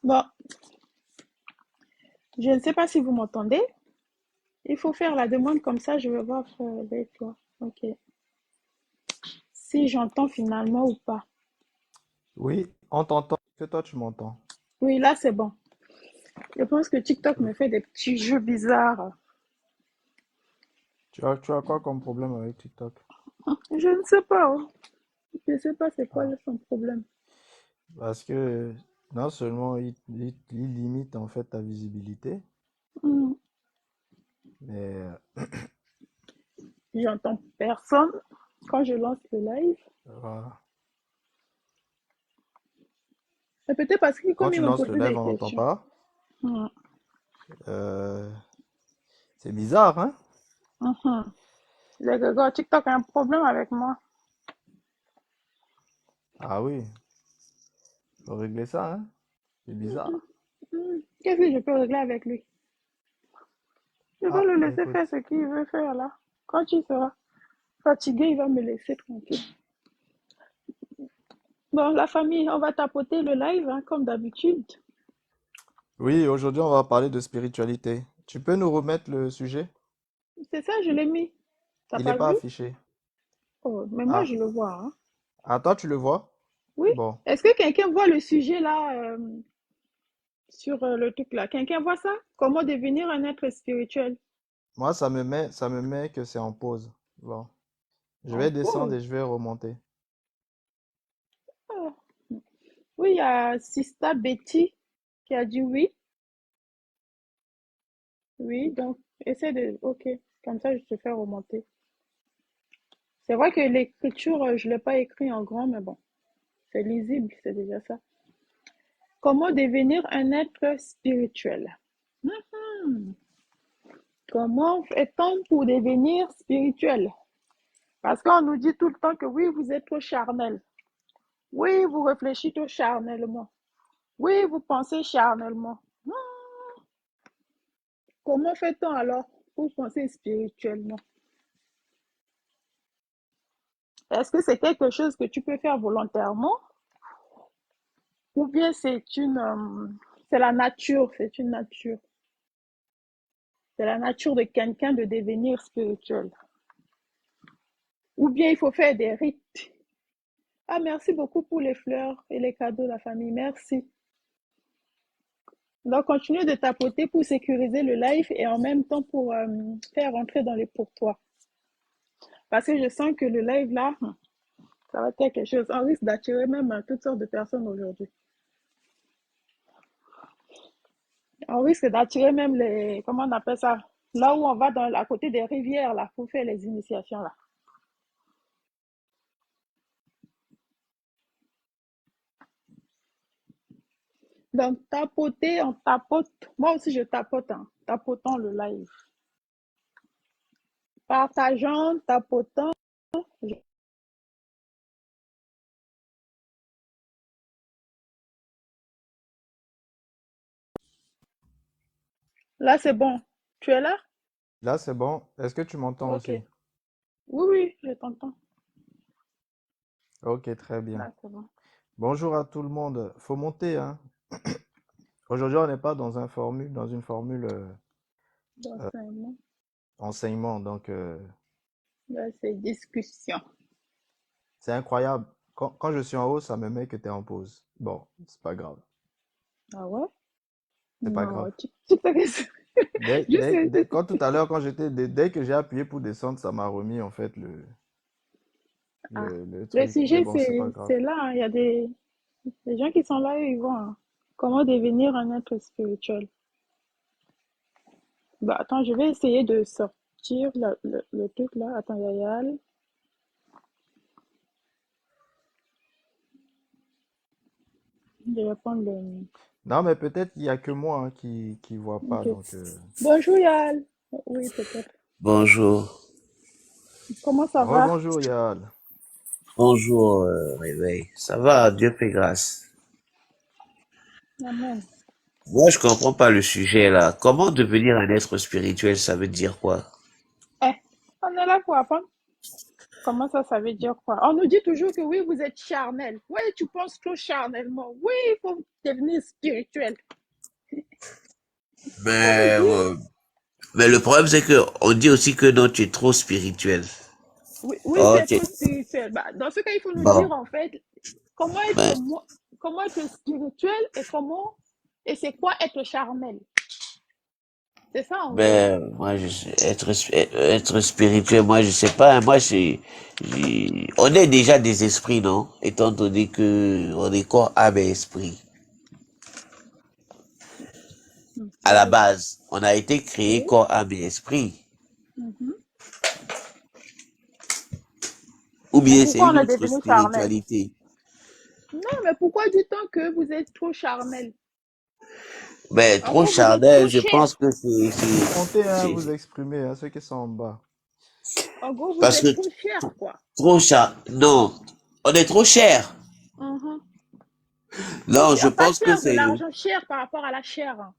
Bon, je ne sais pas si vous m'entendez. Il faut faire la demande comme ça, je vais voir avec toi. Ok. Si j'entends finalement ou pas. Oui, on t'entend. Que toi, tu m'entends. Oui, là c'est bon. Je pense que TikTok me fait des petits jeux bizarres. Tu as quoi comme problème avec TikTok? Je ne sais pas, oh. Je ne sais pas c'est quoi Ah, son problème. parce que non seulement il limite en fait ta visibilité, Hmm, mais J'entends personne quand je lance le live. voilà. Et peut-être parce que Quand comme ils tu m'ont lances le posé live, des on n'entend questions. pas. Hmm, Euh, c'est bizarre, hein? mhm. Les gars, TikTok a un problème avec moi. Ah oui, faut régler ça, hein? C'est Mhm, bizarre. Qu'est-ce que je peux régler avec lui? Je vais Ah, le bah laisser faire écoute, ce qu'il veut faire là. Quand il sera fatigué, il va me laisser tranquille. Bon, la famille, on va tapoter le live, hein, comme d'habitude. oui, aujourd'hui on va parler de spiritualité. Tu peux nous remettre le sujet? C'est ça, je l'ai mis. T'as Il n'est pas pas vu? affiché. Oh, mais moi, Ah, je le vois, hein. ah, toi tu le vois? Oui. Bon, Est-ce que quelqu'un voit le sujet là sur le truc là? Quelqu'un voit ça? Comment devenir un être spirituel? moi ça me met que c'est en pause. Bon, je En vais descendre pause. et je vais remonter. Ah. Oui, il y a Sista Betty qui a dit oui. Oui, donc essaie de. Ok, comme ça, je te fais remonter. C'est vrai que l'écriture, je ne l'ai pas écrit en grand, mais bon, c'est lisible, c'est déjà ça. Comment devenir un être spirituel? Hmm. Comment fait-on pour devenir spirituel? Parce qu'on nous dit tout le temps que oui, vous êtes trop charnel. Oui, vous réfléchissez trop charnellement. Oui, vous pensez charnellement. Hmm. Comment fait-on alors pour penser spirituellement? Est-ce que c'est quelque chose que tu peux faire volontairement ou bien c'est la nature, c'est une nature. C'est la nature de quelqu'un de devenir spirituel. Ou bien il faut faire des rites. Ah, merci beaucoup pour les fleurs et les cadeaux, la famille. Merci. Donc, continuez de tapoter pour sécuriser le live et en même temps pour faire rentrer dans les pourtois. Parce que je sens que le live là, ça va être quelque chose. On risque d'attirer même toutes sortes de personnes aujourd'hui. On risque d'attirer même les, comment on appelle ça? Là où on va à côté des rivières là pour faire les initiations là. Donc, tapoter, on tapote. Moi aussi, je tapote, hein. Tapotons le live. Partageons, tapotant. Là, c'est bon. Tu es là? Là c'est bon. Est-ce que tu m'entends Ok. aussi? Oui, oui, je t'entends. Ok, très bien. Là, c'est bon. Bonjour à tout le monde. Faut monter, hein. Aujourd'hui, on n'est pas dans une formule D'enseignement. enseignement. Donc, Là, c'est discussion. c'est incroyable. Quand je suis en haut, ça me met que tu es en pause. Bon, c'est pas grave. Ah ouais? C'est pas Non, grave. tu sais que c'est- juste, Quand tout à l'heure, dès que j'ai appuyé pour descendre, ça m'a remis en fait ah. le Le truc. Mais sujet, bon, c'est pas grave. c'est là, hein. Il y a des gens qui sont là et ils vont, hein. Comment devenir un être spirituel? Bah, attends, je vais essayer de sortir le truc là. Attends, Yayal. Je vais prendre le. Non, mais peut-être il y a que moi hein, qui voit pas. Ok. Donc, Bonjour, Yal. Oui, peut-être. Bonjour, Comment ça va? rebonjour Yael. bonjour, Réveil. Ça va, Dieu fait grâce. Amen. Moi, je comprends pas le sujet là. Comment devenir un être spirituel, ça veut dire quoi? Eh, on est là pour apprendre. Comment ça veut dire quoi? On nous dit toujours que oui, vous êtes charnel. Oui, tu penses trop charnellement. Oui, il faut devenir spirituel. On nous Mais, dit, mais le problème, c'est que on dit aussi que non, tu es trop spirituel. oui, oui, Oh, c'est tu es... trop spirituel. Bah, dans ce cas, il faut nous dire Bon, en fait comment être, ben, comment être spirituel et c'est quoi être charnel. C'est ça en gros. ben, moi, être spirituel, moi, je sais pas, hein, moi, on est déjà des esprits, non? Étant donné que on est corps, âme et esprit. À la Oui, base, on a été créé oui. corps, âme et esprit. Mhm. Ou Mais bien c'est pourquoi on une est autre devenu charnel? spiritualité. Non, mais pourquoi dit-on que vous êtes trop charnel? Mais En trop gros, vous êtes charnel, trop je cher. pense que Montez, hein, vous c'est- exprimer, hein, ceux qui sont en bas. En gros, vous parce que êtes trop cher, quoi. trop cher, non, on est trop cher. Mhm. Trop Non, je cher, pas pense que cher de c'est, l'argent, cher par rapport à la chair, hein.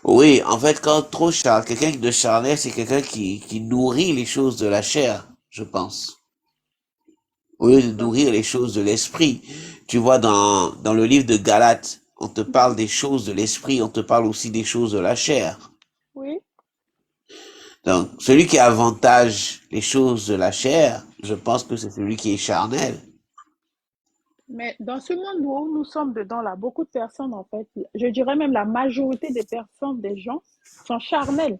oui, en fait, quand trop charnel, quelqu'un de charnel, c'est quelqu'un qui nourrit les choses de la chair, je pense. Au lieu de Dans- nourrir les choses de l'esprit. Tu vois, dans le livre de Galates, on te parle des choses de l'esprit, on te parle aussi des choses de la chair. Oui, Donc, celui qui avantage les choses de la chair, je pense que c'est celui qui est charnel. mais dans ce monde où nous sommes dedans, là, beaucoup de personnes, en fait, je dirais même la majorité des personnes, des gens, sont charnels,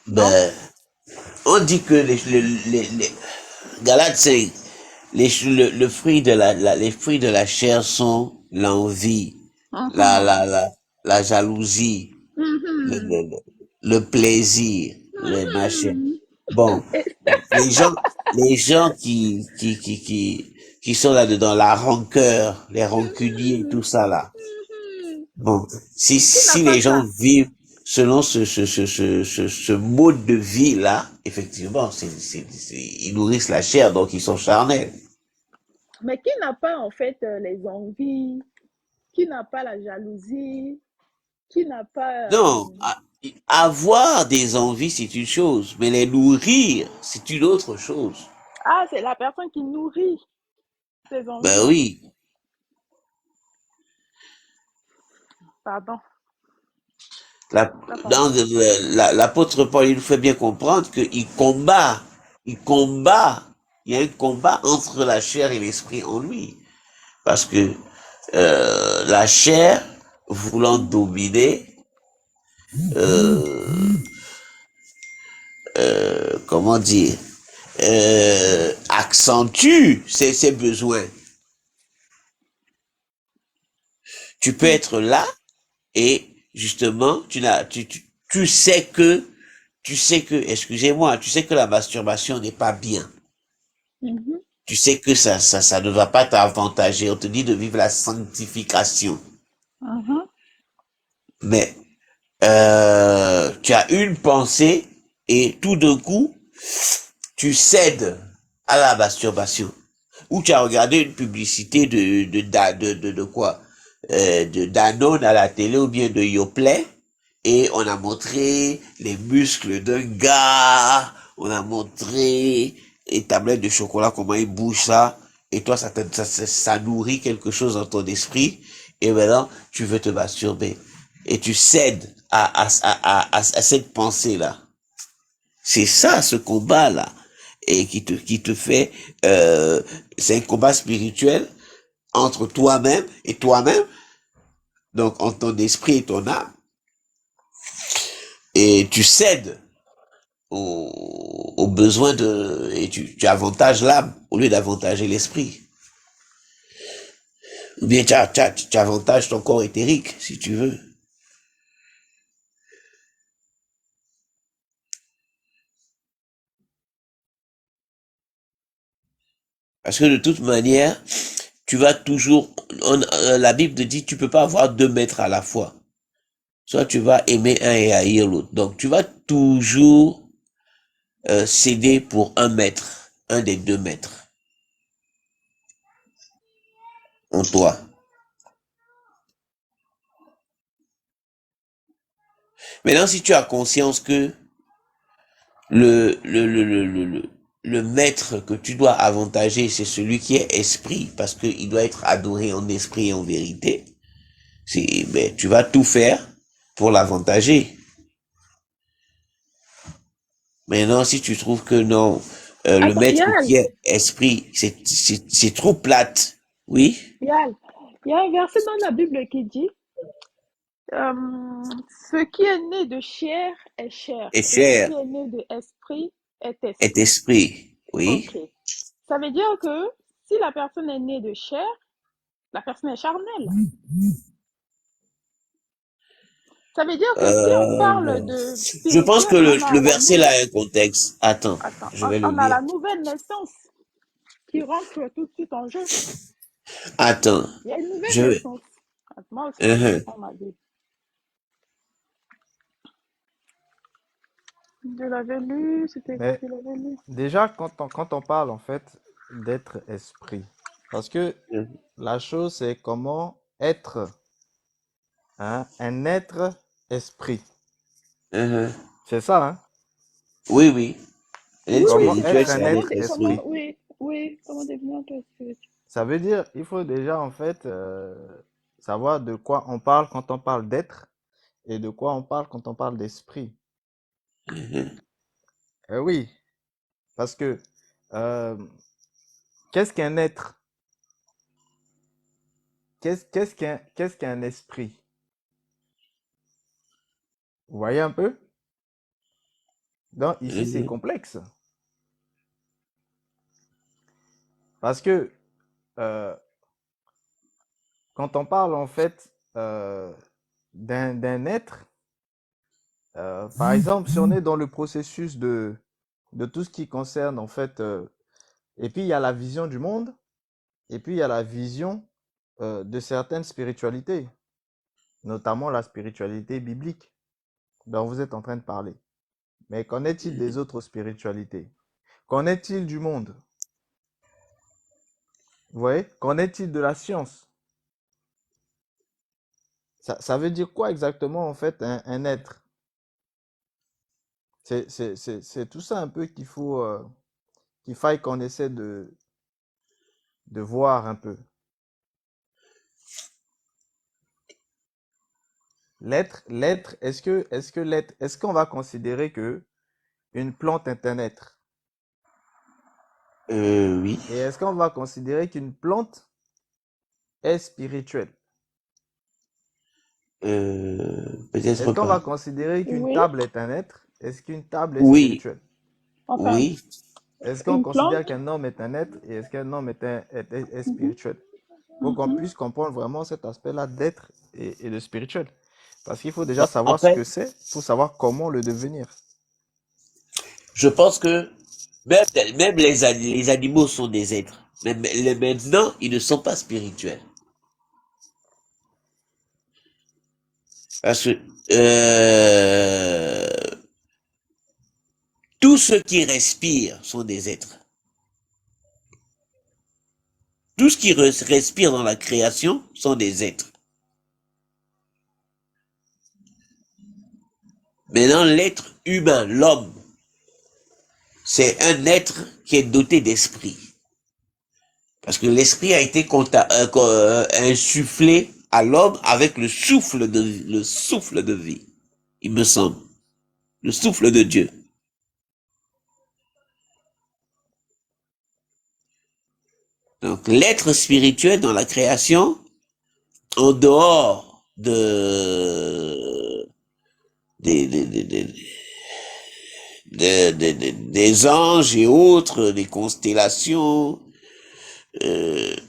non? Ben, on dit que les Galates, c'est le fruit de les fruits de la chair sont l'envie, la, la, Mhm. la, la jalousie, le, Mhm. le, le le plaisir, les machins. Mhm. Bon, Et- les gens, les gens qui sont là-dedans, la rancœur, les rancuniers, tout Mhm. ça là. Mhm. Bon, Qui n'a si pas les gens ça? vivent selon ce mode de vie-là, effectivement, ils nourrissent la chair, donc ils sont charnels. Mais qui n'a pas, en fait, les envies? Qui n'a pas la jalousie? Qui n'a pas... Non, avoir des envies, c'est une chose, mais les nourrir, c'est une autre chose. Ah, c'est la personne qui nourrit ses Ben envies. oui, Pardon, la, pas dans compris. l'apôtre Paul, il nous fait bien comprendre il combat, il y a un combat entre la chair et l'esprit en lui. Parce que la chair, voulant Mhm. dominer, euh, comment dire, accentue ses besoins. Tu peux Mhm. être là et justement, tu sais que, excusez-moi, tu sais que la masturbation n'est pas bien. Mhm. Tu sais que ça ne va pas t'avantager. On te dit de vivre la sanctification. Mhm. Mais tu as une pensée et tout d'un coup, tu cèdes à la masturbation. Ou tu as regardé une publicité de quoi de Danone à la télé ou bien de Yoplait et on a montré les muscles d'un gars, on a montré les tablettes de chocolat, comment il bouge ça, et toi ça nourrit quelque chose dans ton esprit, et maintenant tu veux te masturber. Et tu cèdes à cette pensée-là. C'est ça, ce combat-là, et qui te fait, c'est un combat spirituel entre toi-même et toi-même, donc entre ton esprit et ton âme, et tu cèdes aux besoins et tu avantages l'âme au lieu d'avantager l'esprit. Ou bien tu avantages ton corps éthérique, si tu veux. Parce que de toute manière, tu vas toujours, la Bible te dit, tu peux pas avoir deux maîtres à la fois. Soit tu vas aimer un et haïr l'autre. Donc tu vas toujours céder pour un maître, un des deux maîtres en toi. Maintenant, si tu as conscience que le maître que tu dois avantager, c'est celui qui est esprit, parce qu'il doit être adoré en esprit et en vérité. Mais tu vas tout faire pour l'avantager. Maintenant, si tu trouves que non, le Attends, maître Yann, qui est esprit, c'est trop plate. Oui, Yann, il y a un verset dans la Bible qui dit ce qui est né de chair est chair, et et ce cher qui est né de esprit est est esprit. esprit. Oui. Ok. Ça veut dire que si la personne est née de chair, la personne est charnelle. Ça veut dire que si on parle de Je pense que spirituel, on le a la verset là nouvelle, a un contexte. Attends, attends, je vais le on a lire. la nouvelle naissance qui rentre tout de suite en jeu. Attends, Il y a une nouvelle je vais. naissance. Moi aussi, là, je Uh-huh. reprends ma Bible. Je l'avais lu, c'était quand Mais je l'avais lu? déjà, quand on parle en fait d'être esprit, parce que la chose c'est comment être, hein, un être esprit. Uh-huh. C'est ça, hein? Oui, oui. L'aide Oui, oui, Comment c'est ça. spirituelle, être un c'est un Comment, être être comment, esprit. esprit. oui, oui, comment devenir un peu spirituel. Ça veut dire, il faut déjà en fait savoir de quoi on parle quand on parle d'être et de quoi on parle quand on parle d'esprit. Uh-huh. Oui, parce que euh, qu'est-ce qu'un être? Qu'est-ce qu'un esprit? Vous voyez un peu? Donc ici c'est Uh-huh. complexe parce que euh, quand on parle en fait d'un être, par exemple, si on est dans le processus de tout ce qui concerne en fait, et puis il y a la vision du monde, et puis il y a la vision de certaines spiritualités, notamment la spiritualité biblique dont vous êtes en train de parler. Mais qu'en est-il des autres spiritualités? Qu'en est-il du monde? Vous voyez? Qu'en est-il de la science? Ça veut dire quoi exactement en fait un être? C'est tout ça un peu qu'il faille qu'on essaie de voir un peu. L'être, est-ce qu'on va considérer que une plante est un être? Oui. Et est-ce qu'on va considérer qu'une plante est spirituelle? Peut-être Est-ce qu'on va pas. considérer qu'une Oui, table est un être? Est-ce qu'une table est Oui, spirituelle? enfin, oui. Est-ce qu'on une considère plante. qu'un homme est un être et est-ce qu'un homme est Mhm, spirituel? Pour qu'on mhm. puisse comprendre vraiment cet aspect-là d'être et de spirituel. Parce qu'il faut déjà Bon, en savoir ce que fait, c'est pour savoir comment le devenir. je pense que même les animaux sont des êtres. Mais maintenant, ils ne sont pas spirituels. Parce que tous ceux qui respirent sont des êtres. Tout ce qui respire dans la création sont des êtres. Maintenant, l'être humain, l'homme, c'est un être qui est doté d'esprit. Parce que l'esprit a été insufflé à l'homme avec le souffle de vie, il me semble. Le souffle de Dieu. Donc, l'être spirituel dans la création, en dehors des anges et autres, des constellations,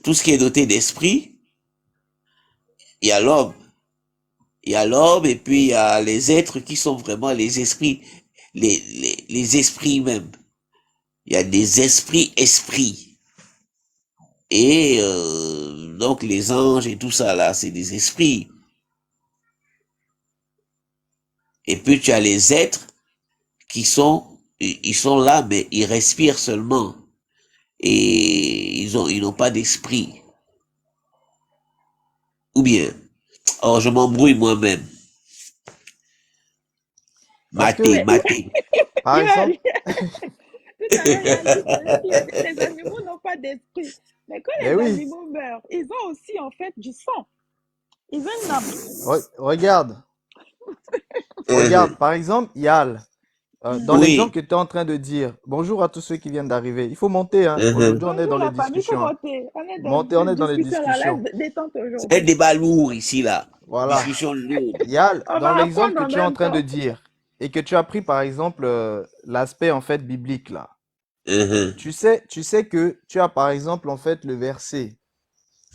tout ce qui est doté d'esprit, il y a l'homme. Il y a l'homme et puis il y a les êtres qui sont vraiment les esprits, les esprits même. Il y a des esprits. Et donc les anges et tout ça là, c'est des esprits. Et puis tu as les êtres ils sont là, mais ils respirent seulement. Et ils n'ont pas d'esprit. Ou bien, oh, je m'embrouille moi-même. Parce que, Mais, Maté. Par exemple, Tout à l'heure, Yann dit que les animaux n'ont pas d'esprit. Mais quand mais les oui, animaux meurent, ils ont aussi en fait du sang. Ils ont une âme. regarde, Mhm. par exemple, Yal, dans l'exemple Oui. que tu es en train de dire, bonjour à tous ceux qui viennent d'arriver. Il faut monter, hein. Mhm. Aujourd'hui, on est Bonjour dans les la famille, discussions, comment hein. t'es? On est dans Montez, on est une dans les discussion là, discussions. détente C'est un aujourd'hui. débat lourd ici, là. Voilà. Discussion lourde. Yal, On dans va l'exemple apprendre que en tu es en même train de temps. dire et que tu as pris par exemple l'aspect en fait biblique là. Mhm. Tu sais que tu as par exemple en fait le verset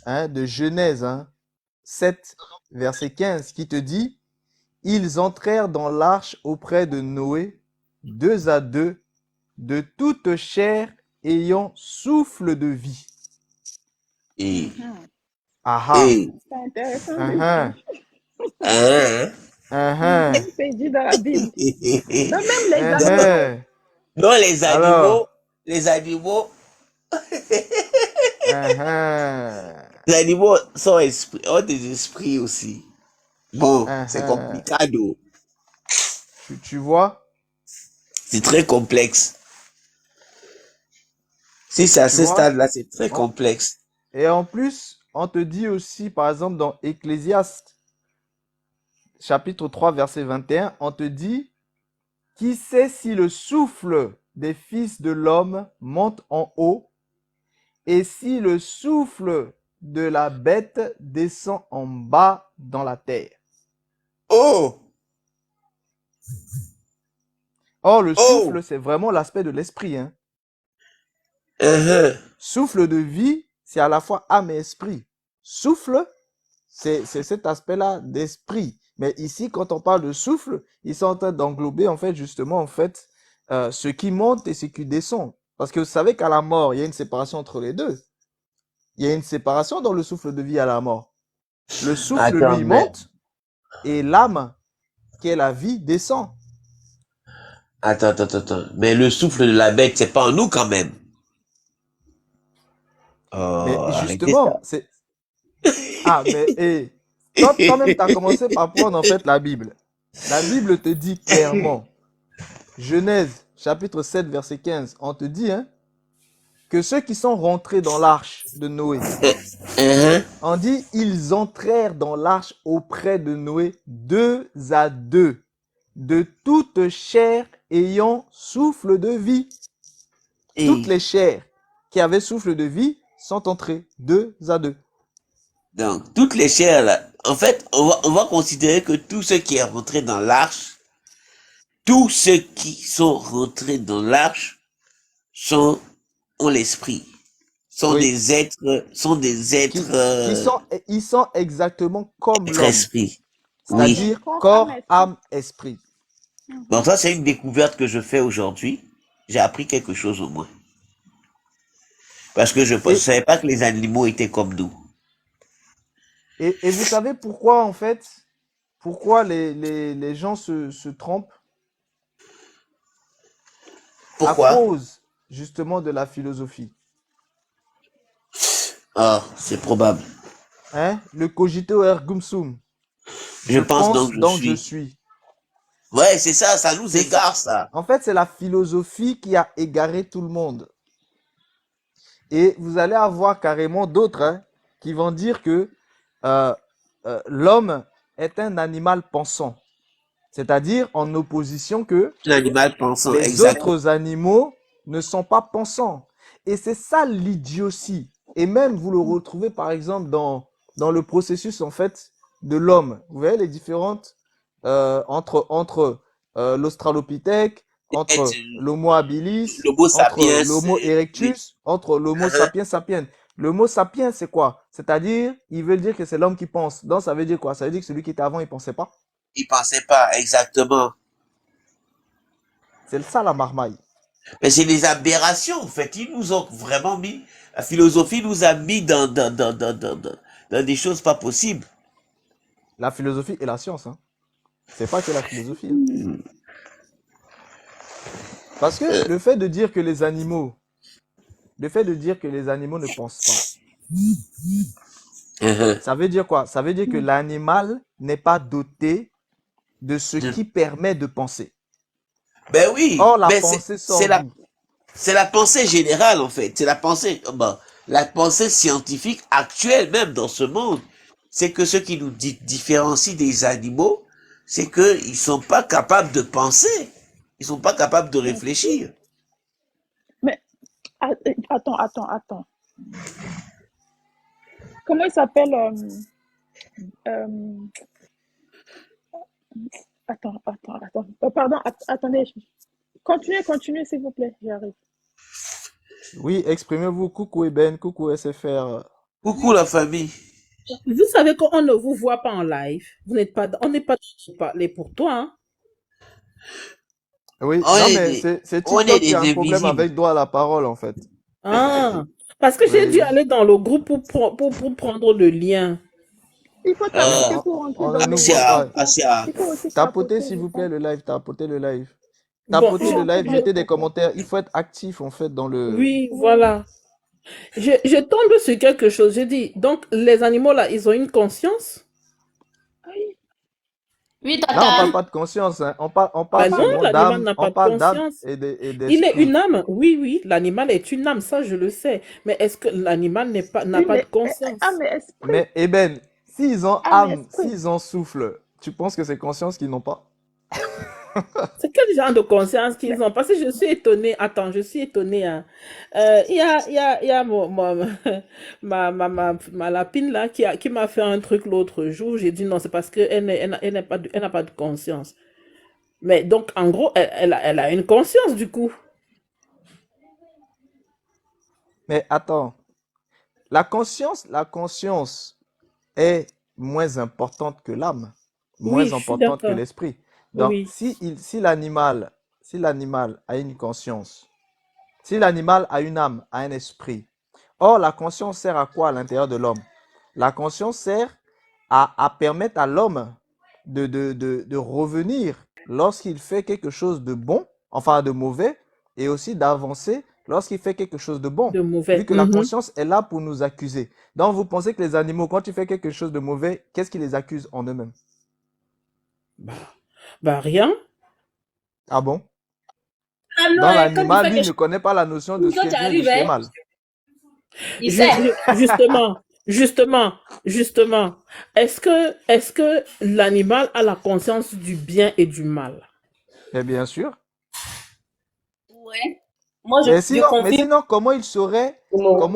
hein, de Genèse 7, verset 15 qui te dit ils entrèrent dans l'arche auprès de Noé, deux à deux, de toute chair ayant souffle de vie. Et, Ah ah, et, C'est intéressant ah ceci. ah, hein? ah ah, C'est dit dans la Bible. Donc même les ah animaux, ah. Non, Alors, ah ah, les animaux ont des esprits aussi. Bon, ah c'est ah. complicado. Tu vois, C'est très complexe. Si c'est à tu ce vois. stade-là, c'est très On- complexe. Et en plus, on te dit aussi, par exemple, dans Ecclésiaste, chapitre 3 verset 21, on te dit, qui sait si le souffle des fils de l'homme monte en haut et si le souffle de la bête descend en bas dans la terre. Oh! Or, le Oh! souffle, c'est vraiment l'aspect de l'esprit, hein. Uh-huh. Souffle de vie, c'est à la fois âme et esprit. Souffle, c'est cet aspect-là d'esprit. Mais ici, quand on parle de souffle, ils sont en train d'englober, en fait, justement, en fait, ce qui monte et ce qui descend. Parce que vous savez qu'à la mort, il y a une séparation entre les deux. Il y a une séparation dans le souffle de vie à la mort. Le souffle, lui, Attends, il mais, monte et l'âme, qui est la vie, descend. attends. Mais le souffle de la bête, c'est pas en nous quand même. Mais Oh, arrêtez ça. justement, c'est... Ah, mais toi-même, tu as commencé par prendre, en fait, la Bible. La Bible te dit clairement, Genèse, chapitre 7, verset 15, on te dit, hein, que ceux qui sont rentrés dans l'arche de Noé, Uh-huh. on dit, ils entrèrent dans l'arche auprès de Noé deux à deux, de toute chair ayant souffle de vie. Toutes Et les chairs qui avaient souffle de vie sont entrées deux à deux. donc, toutes les chairs là, en fait, on va considérer que tous ceux qui sont rentrés dans l'arche, tous ceux qui sont rentrés dans l'arche sont, ont l'esprit, Oui. sont des êtres, Ils sont exactement comme êtres l'homme, esprits. Oui. c'est-à-dire corps, âme, corps, esprit. âme, esprit. Bon, ça, c'est une découverte que je fais aujourd'hui. J'ai appris quelque chose au moins. Parce que je ne Et, savais pas que les animaux étaient comme nous. et vous savez pourquoi, en fait, pourquoi les gens se trompent à Pourquoi? cause justement de la philosophie. Ah, c'est probable. Hein? Le cogito ergo sum. Je Je pense pense donc je donc je suis. suis. Ouais, c'est ça, ça nous C'est ça. égare, ça. En fait, c'est la philosophie qui a égaré tout le monde. Et vous allez avoir carrément d'autres hein, qui vont dire que euh, l'homme est un animal pensant. C'est-à-dire en opposition que L'animal pensant, les exact. autres animaux ne sont pas pensants. Et c'est ça l'idiotie. Et même vous le retrouvez par exemple dans le processus en fait de l'homme. Vous voyez les différentes entre l'Australopithèque, Être entre l'Homo habilis, l'homo entre sapiens, l'Homo oui. erectus, entre l'Homo Uh-huh. sapiens sapiens. Le mot sapiens, c'est quoi? C'est-à-dire, ils veulent dire que c'est l'homme qui pense. Donc, ça veut dire quoi? Ça veut dire que celui qui était avant, il pensait pas. Il pensait pas, exactement. C'est ça la marmaille. Mais c'est des aberrations, en fait. Ils nous ont vraiment mis, la philosophie nous a mis dans des choses pas possibles. La philosophie et la science, hein. C'est pas que la philosophie, hein. Parce que Euh, le fait de dire que les animaux ne pensent pas, uh-huh. ça veut dire quoi? Ça veut dire que l'animal n'est pas doté de ce qui permet de penser. Ben oui, Or, la mais pensée sort d'où? c'est la pensée générale en fait. C'est la pensée, bon, la pensée scientifique actuelle même dans ce monde. C'est que ce qui nous différencie des animaux, c'est qu'ils sont pas capables de penser. Ils sont pas capables de Mais, réfléchir. mais attends. Comment il s'appelle euh, attends. Pardon, attendez. Continuez, s'il vous plaît. J'arrive. Oui, exprimez-vous. Coucou Eben, coucou SFR. Coucou la famille. Vous savez qu'on ne vous voit pas en live. Vous n'êtes pas, on n'est pas de parler pour toi, hein. Oui, On non, est mais des, c'est on est TikTok qui a un des problème invisibles. avec droit à la parole, en fait. Ah, parce que j'ai dû Oui. aller dans le groupe pour prendre le lien. Il faut Euh, tapoter pour entrer On dans ne nous le voit Asia, pas. groupe. Asia. Il faut aussi Tapotez, tapoter, s'il je vous plaît, pense. le live. Tapotez le live. Bon, Je Tapotez suis le en train live, de mettez des tapoter. commentaires. Il faut être actif, en fait, dans le... oui, Oui. voilà. Je tombe sur quelque chose. Je dis, donc les animaux là, ils ont une conscience? Oui. Oui, Là, on parle Tata. pas de conscience, hein. On On parle Ben non, parle seulement de... l'animal d'âme. n'a On pas de parle d'âme conscience. et Il est une d'esprit. âme. Oui, oui, l'animal est une âme, ça je le sais. Mais est-ce que l'animal n'a Oui, pas de mais conscience? âme et esprit. Mais, Eben, s'ils ont Âme et âme, esprit. s'ils ont souffle, tu penses que c'est conscience qu'ils n'ont pas? C'est quel genre de conscience qu'ils Mais ont? Parce que je suis étonnée. Attends, je suis étonnée, hein. Il y a ma lapine là qui m'a fait un truc l'autre jour. J'ai dit non, c'est parce qu'elle elle n'a pas de conscience. Mais donc, en gros, elle a une conscience du coup. Mais attends, la conscience est moins importante que l'âme, Oui, moins je suis importante que d'accord. l'esprit. Donc, Oui, si l'animal a une conscience, si l'animal a une âme, a un esprit, or la conscience sert à quoi à l'intérieur de l'homme? La conscience sert à permettre à l'homme de revenir lorsqu'il fait quelque chose de bon, enfin de mauvais, et aussi d'avancer lorsqu'il fait quelque chose de bon, de vu mauvais. que la conscience est là pour nous accuser. Donc vous pensez que les animaux, quand tu fais quelque chose de mauvais, qu'est-ce qui les accuse en eux-mêmes? Bah rien. Ah bon? Ah non, Donc quand tu l'animal, fais lui, quelque ne chose, connaît pas la notion de ce qui quand est tu bien et de arrives, ce qui est hein, mal. il sait. Justement, justement, justement. Est-ce que l'animal a la conscience du bien et du mal? Mais bien sûr. Ouais. Moi, je Mais confirme. sinon, Non.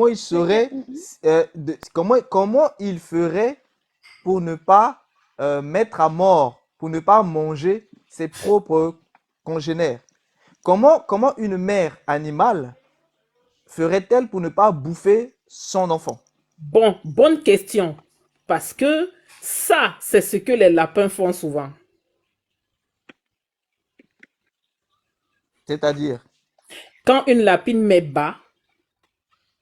comment il ferait pour ne pas mettre à mort, pour ne pas manger ses propres congénères? Comment une mère animale ferait-elle pour ne pas bouffer son enfant? Bon, bonne question. Parce que ça, c'est ce que les lapins font souvent. C'est-à-dire, Quand une lapine met bas,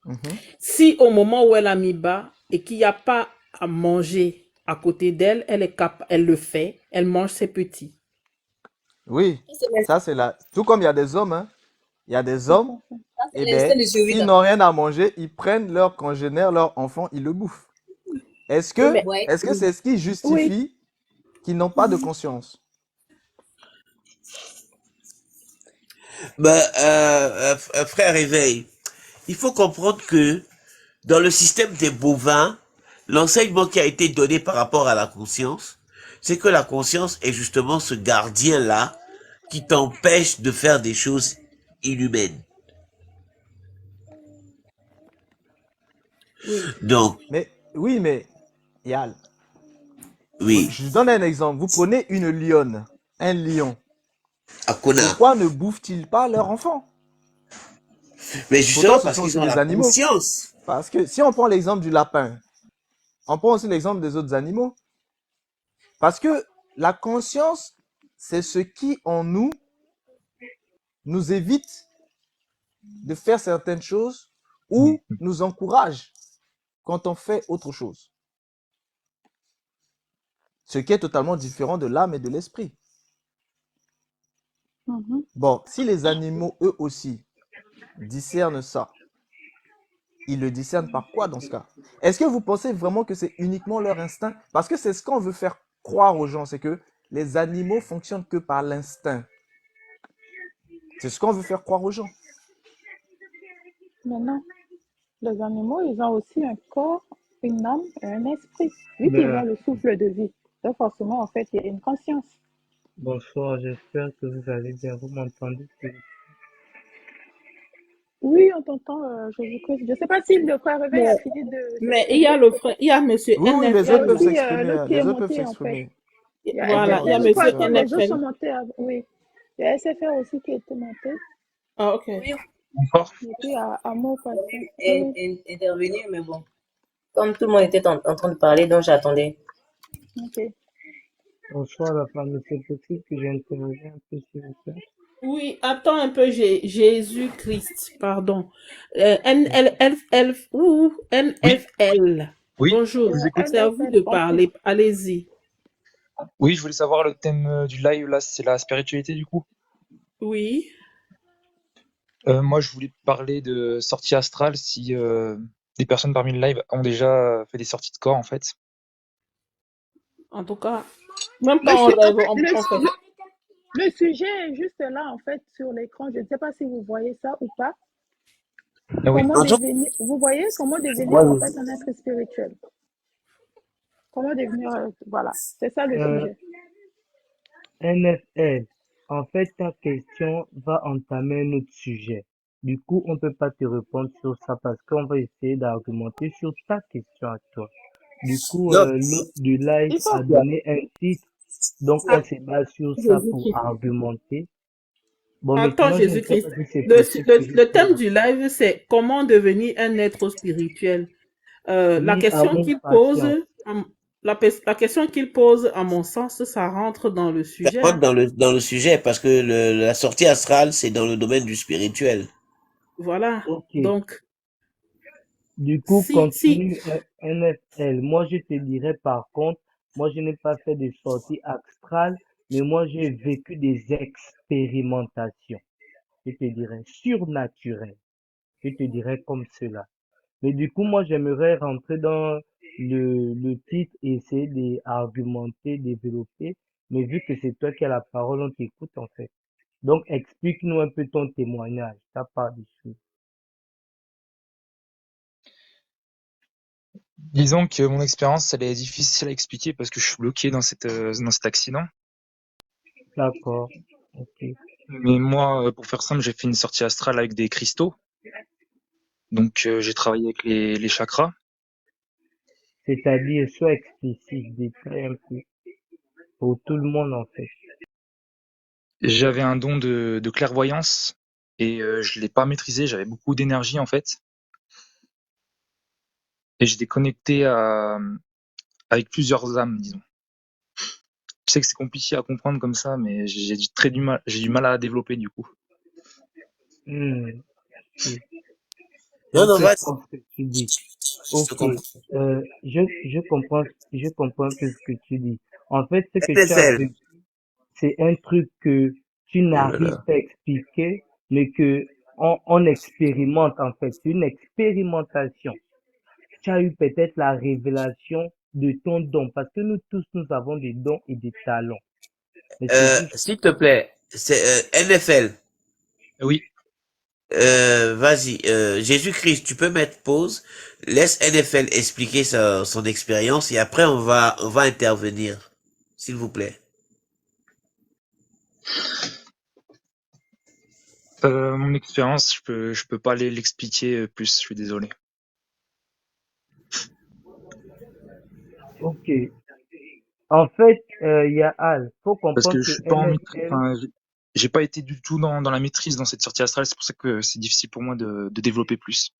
mhm. si au moment où elle a mis bas et qu'il n'y a pas à manger à côté d'elle, elle le fait, elle mange ses petits. Oui, ça c'est là. Tout comme il y a des hommes, hein. Il y a des hommes, C'est eh l'instinct ben, de survie, s'ils là. n'ont rien à manger, ils prennent leur congénère, leur enfant, ils le bouffent. Oui, mais Ouais. Est-ce que c'est ce qui oui. justifie qu'ils n'ont pas de conscience? Ben, frère éveil, il faut comprendre que dans le système des bovins, l'enseignement qui a été donné par rapport à la conscience, c'est que la conscience est justement ce gardien-là qui t'empêche de faire des choses inhumaines. oui. Donc, Mais oui, mais Yal, oui, je donne un exemple. Vous prenez une lionne, un lion. Akona. Pourquoi ne bouffent-ils pas leur enfant? Mais Pourtant, justement ce parce sont qu'ils aussi ont des la animaux. conscience. Parce que si on prend l'exemple du lapin, on prend aussi l'exemple des autres animaux. Parce que la conscience, c'est ce qui en nous évite de faire certaines choses ou nous encourage quand on fait autre chose. Ce qui est totalement différent de l'âme et de l'esprit. Mhm. Bon, si les animaux, eux aussi, discernent ça, ils le discernent par quoi dans ce cas? Est-ce que vous pensez vraiment que c'est uniquement leur instinct? Parce que c'est ce qu'on veut faire croire aux gens, c'est que les animaux fonctionnent que par l'instinct. C'est ce qu'on veut faire croire aux gens. Maintenant, les animaux, ils ont aussi un corps, une âme et un esprit, vu qu'ils ont le souffle de vie. Donc forcément, en fait, il y a une conscience. Bonsoir, j'espère que vous allez bien. Vous m'entendez? Oui, on t'entend, Jésus-Christ. Je ne sais pas si le frère Réveil a Mais, fini de mais il y a s'exprimer. le frère, il y a monsieur Oui, oui, Il les y a autres NFL peuvent aussi là. s'exprimer, l'autre hein. qui est Les autres peuvent monté, en fait. s'exprimer. Il y a Voilà, il y a SFR, je crois monsieur que les autres sont NFL. montés. Oui, il y a SFR aussi qui était monté. Ah, ok. Oui, Bonsoir. Et puis, à mot je passé. voulais Oui, intervenir, mais bon. Comme tout le monde était en train de parler, donc j'attendais. ok. Bonsoir, la femme. C'est possible que j'intervienne un peu, s'il vous plaît? Oui, attends un peu, Jésus-Christ, pardon. NLFL, ou Oui, NFL. oui, je Bonjour, vous écoute. c'est à vous NFL, de ok. parler. Allez-y. Oui, je voulais savoir le thème du live là, c'est la spiritualité du coup. Oui. Moi, je voulais parler de sortie astrale si des personnes parmi le live ont déjà fait des sorties de corps en fait. En tout cas, même Le, quand on en rêve, fait, on fait. le sujet est juste là, en fait, sur l'écran. Je ne sais pas si vous voyez ça ou pas. Ah oui. Comment Bonjour. devenir, vous voyez, comment devenir, en Oui. fait, un être spirituel. Comment devenir, voilà, c'est ça le Euh, sujet. NFL, en fait, ta question va entamer un autre sujet. Du coup, on peut pas te répondre sur ça parce qu'on va essayer d'argumenter sur ta question à toi. Du coup, Non, l'autre du live Il faut, a donné un titre, donc on se base sur ça pour Jésus-Christ. argumenter. Bon, Attends, maintenant, je ne sais Jésus-Christ. pas si c'est Le, possible le, que je le thème puisse. du live, c'est comment devenir un être spirituel. La Oui, question amour, qu'il pose, patience. la question qu'il pose, à mon sens, ça rentre dans le ça sujet, rentre hein. dans le sujet parce que la sortie astrale, c'est dans le domaine du spirituel. Voilà. Ok. Donc, Du coup, si, continue NFL. Moi, je te dirais par contre, moi, je n'ai pas fait de sorties astrales, mais moi, j'ai vécu des expérimentations. Je te dirais surnaturelles. Je te dirais comme cela. Mais du coup, moi, j'aimerais rentrer dans le titre et essayer d'argumenter, développer. Mais vu que c'est toi qui as la parole, on t'écoute en fait. Donc, explique-nous un peu ton témoignage, ta part des choses. Disons que mon expérience, elle est difficile à expliquer parce que je suis bloqué dans cet accident. D'accord. Ok. Mais moi, pour faire simple, j'ai fait une sortie astrale avec des cristaux. Donc j'ai travaillé avec les chakras. C'est-à-dire, sois explicite, détaille un peu. Pour tout le monde, en fait. J'avais un don de clairvoyance et je l'ai pas maîtrisé. J'avais beaucoup d'énergie en fait et j'étais connecté avec plusieurs âmes, disons. Je sais que c'est compliqué à comprendre comme ça, mais j'ai du mal à développer du coup. Hmm, ok. Non, Je non, vas-y, comprends ce que tu dis. je te Ok. comprends. Je comprends un peu ce que tu dis. En fait, ce que tu as NFL. vécu, c'est un truc que tu Oh là n'arrives là. pas à expliquer, mais que on expérimente, en fait. C'est une expérimentation. Tu as eu peut-être la révélation de ton don, parce que nous tous, nous avons des dons et des talents. Mais c'est juste, S'il te plaît, c'est NFL. Oui, Vas-y, Jésus-Christ, tu peux mettre pause. Laisse NFL expliquer son expérience et après on va intervenir, s'il vous plaît. mon expérience, je peux pas l'expliquer plus. Je suis désolé. ok. En fait, il y a Al. Faut Parce que comprendre je que suis pas en maîtrise. NFL, Enfin, j'ai pas été du tout dans la maîtrise dans cette sortie astrale. C'est pour ça que c'est difficile pour moi de développer plus.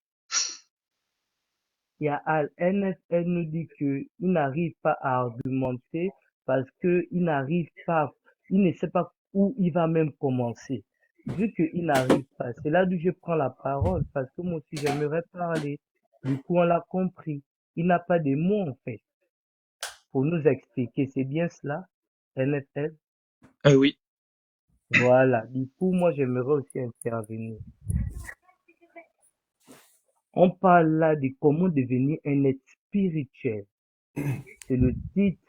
il y a Al. NFL nous dit que il n'arrive pas à argumenter parce que il n'arrive pas, il ne sait pas où il va même commencer. Vu qu'il n'arrive pas, c'est là d'où je prends la parole parce que moi aussi j'aimerais parler. Du coup, on l'a compris. Il n'a pas de mots en fait pour nous expliquer. C'est bien cela, NFL. Oui. Voilà. Du coup, moi j'aimerais aussi intervenir. On parle là de comment devenir un être spirituel. C'est le titre,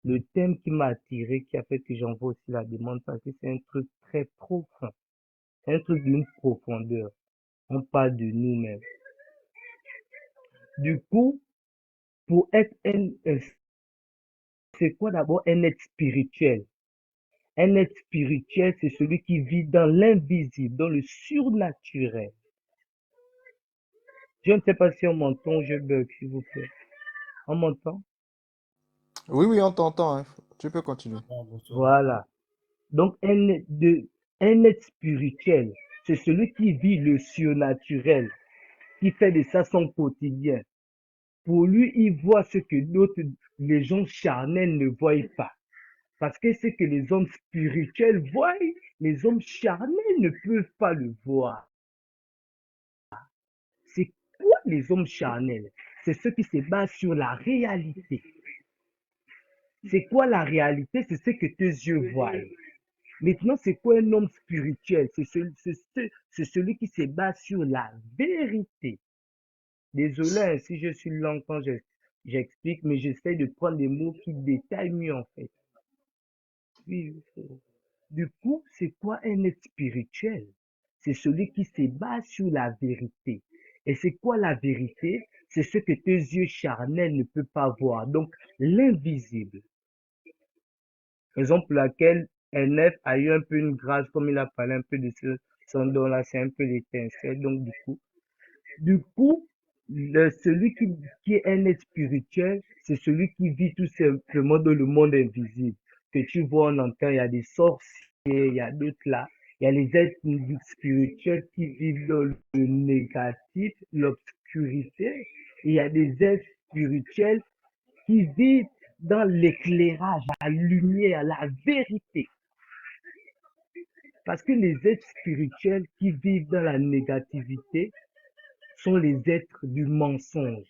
le thème qui m'a attiré, qui a fait que j'envoie aussi la demande parce que c'est un truc très profond. un truc d'une profondeur. On parle de nous-mêmes. Du coup, pour être c'est quoi d'abord un être spirituel? Un être spirituel, c'est celui qui vit dans l'invisible, dans le surnaturel. Je ne sais pas si on m'entend, je bug, s'il vous plaît. On m'entend? Oui, oui, on t'entend, hein. Tu peux continuer. Voilà. Donc, un être spirituel, c'est celui qui vit le surnaturel, qui fait de ça son quotidien. Pour lui, il voit ce que les gens charnels ne voient pas. Parce que ce que les hommes spirituels voient, les hommes charnels ne peuvent pas le voir. C'est quoi les hommes charnels? C'est ceux qui se basent sur la réalité. C'est quoi la réalité? C'est ce que tes yeux voient. Maintenant, c'est quoi un homme spirituel? C'est celui qui se base sur la vérité. Désolé hein, si je suis lent quand j'explique, mais j'essaie de prendre des mots qui détaillent mieux en fait. Oui, du coup, c'est quoi un être spirituel? C'est celui qui se base sur la vérité. Et c'est quoi la vérité? C'est ce que tes yeux charnels ne peuvent pas voir. Donc, l'invisible. Raison pour laquelle NF a eu un peu une grâce, comme il a parlé un peu de son don-là, c'est un peu l'étincelle. Donc, du coup, celui qui est un être spirituel, c'est celui qui vit tout simplement dans le monde invisible. Que tu vois, on entend, il y a des sorciers, il y a d'autres là. Il y a les êtres spirituels qui vivent dans le négatif, l'obscurité. Il y a des êtres spirituels qui vivent dans l'éclairage, la lumière, la vérité. Parce que les êtres spirituels qui vivent dans la négativité sont les êtres du mensonge.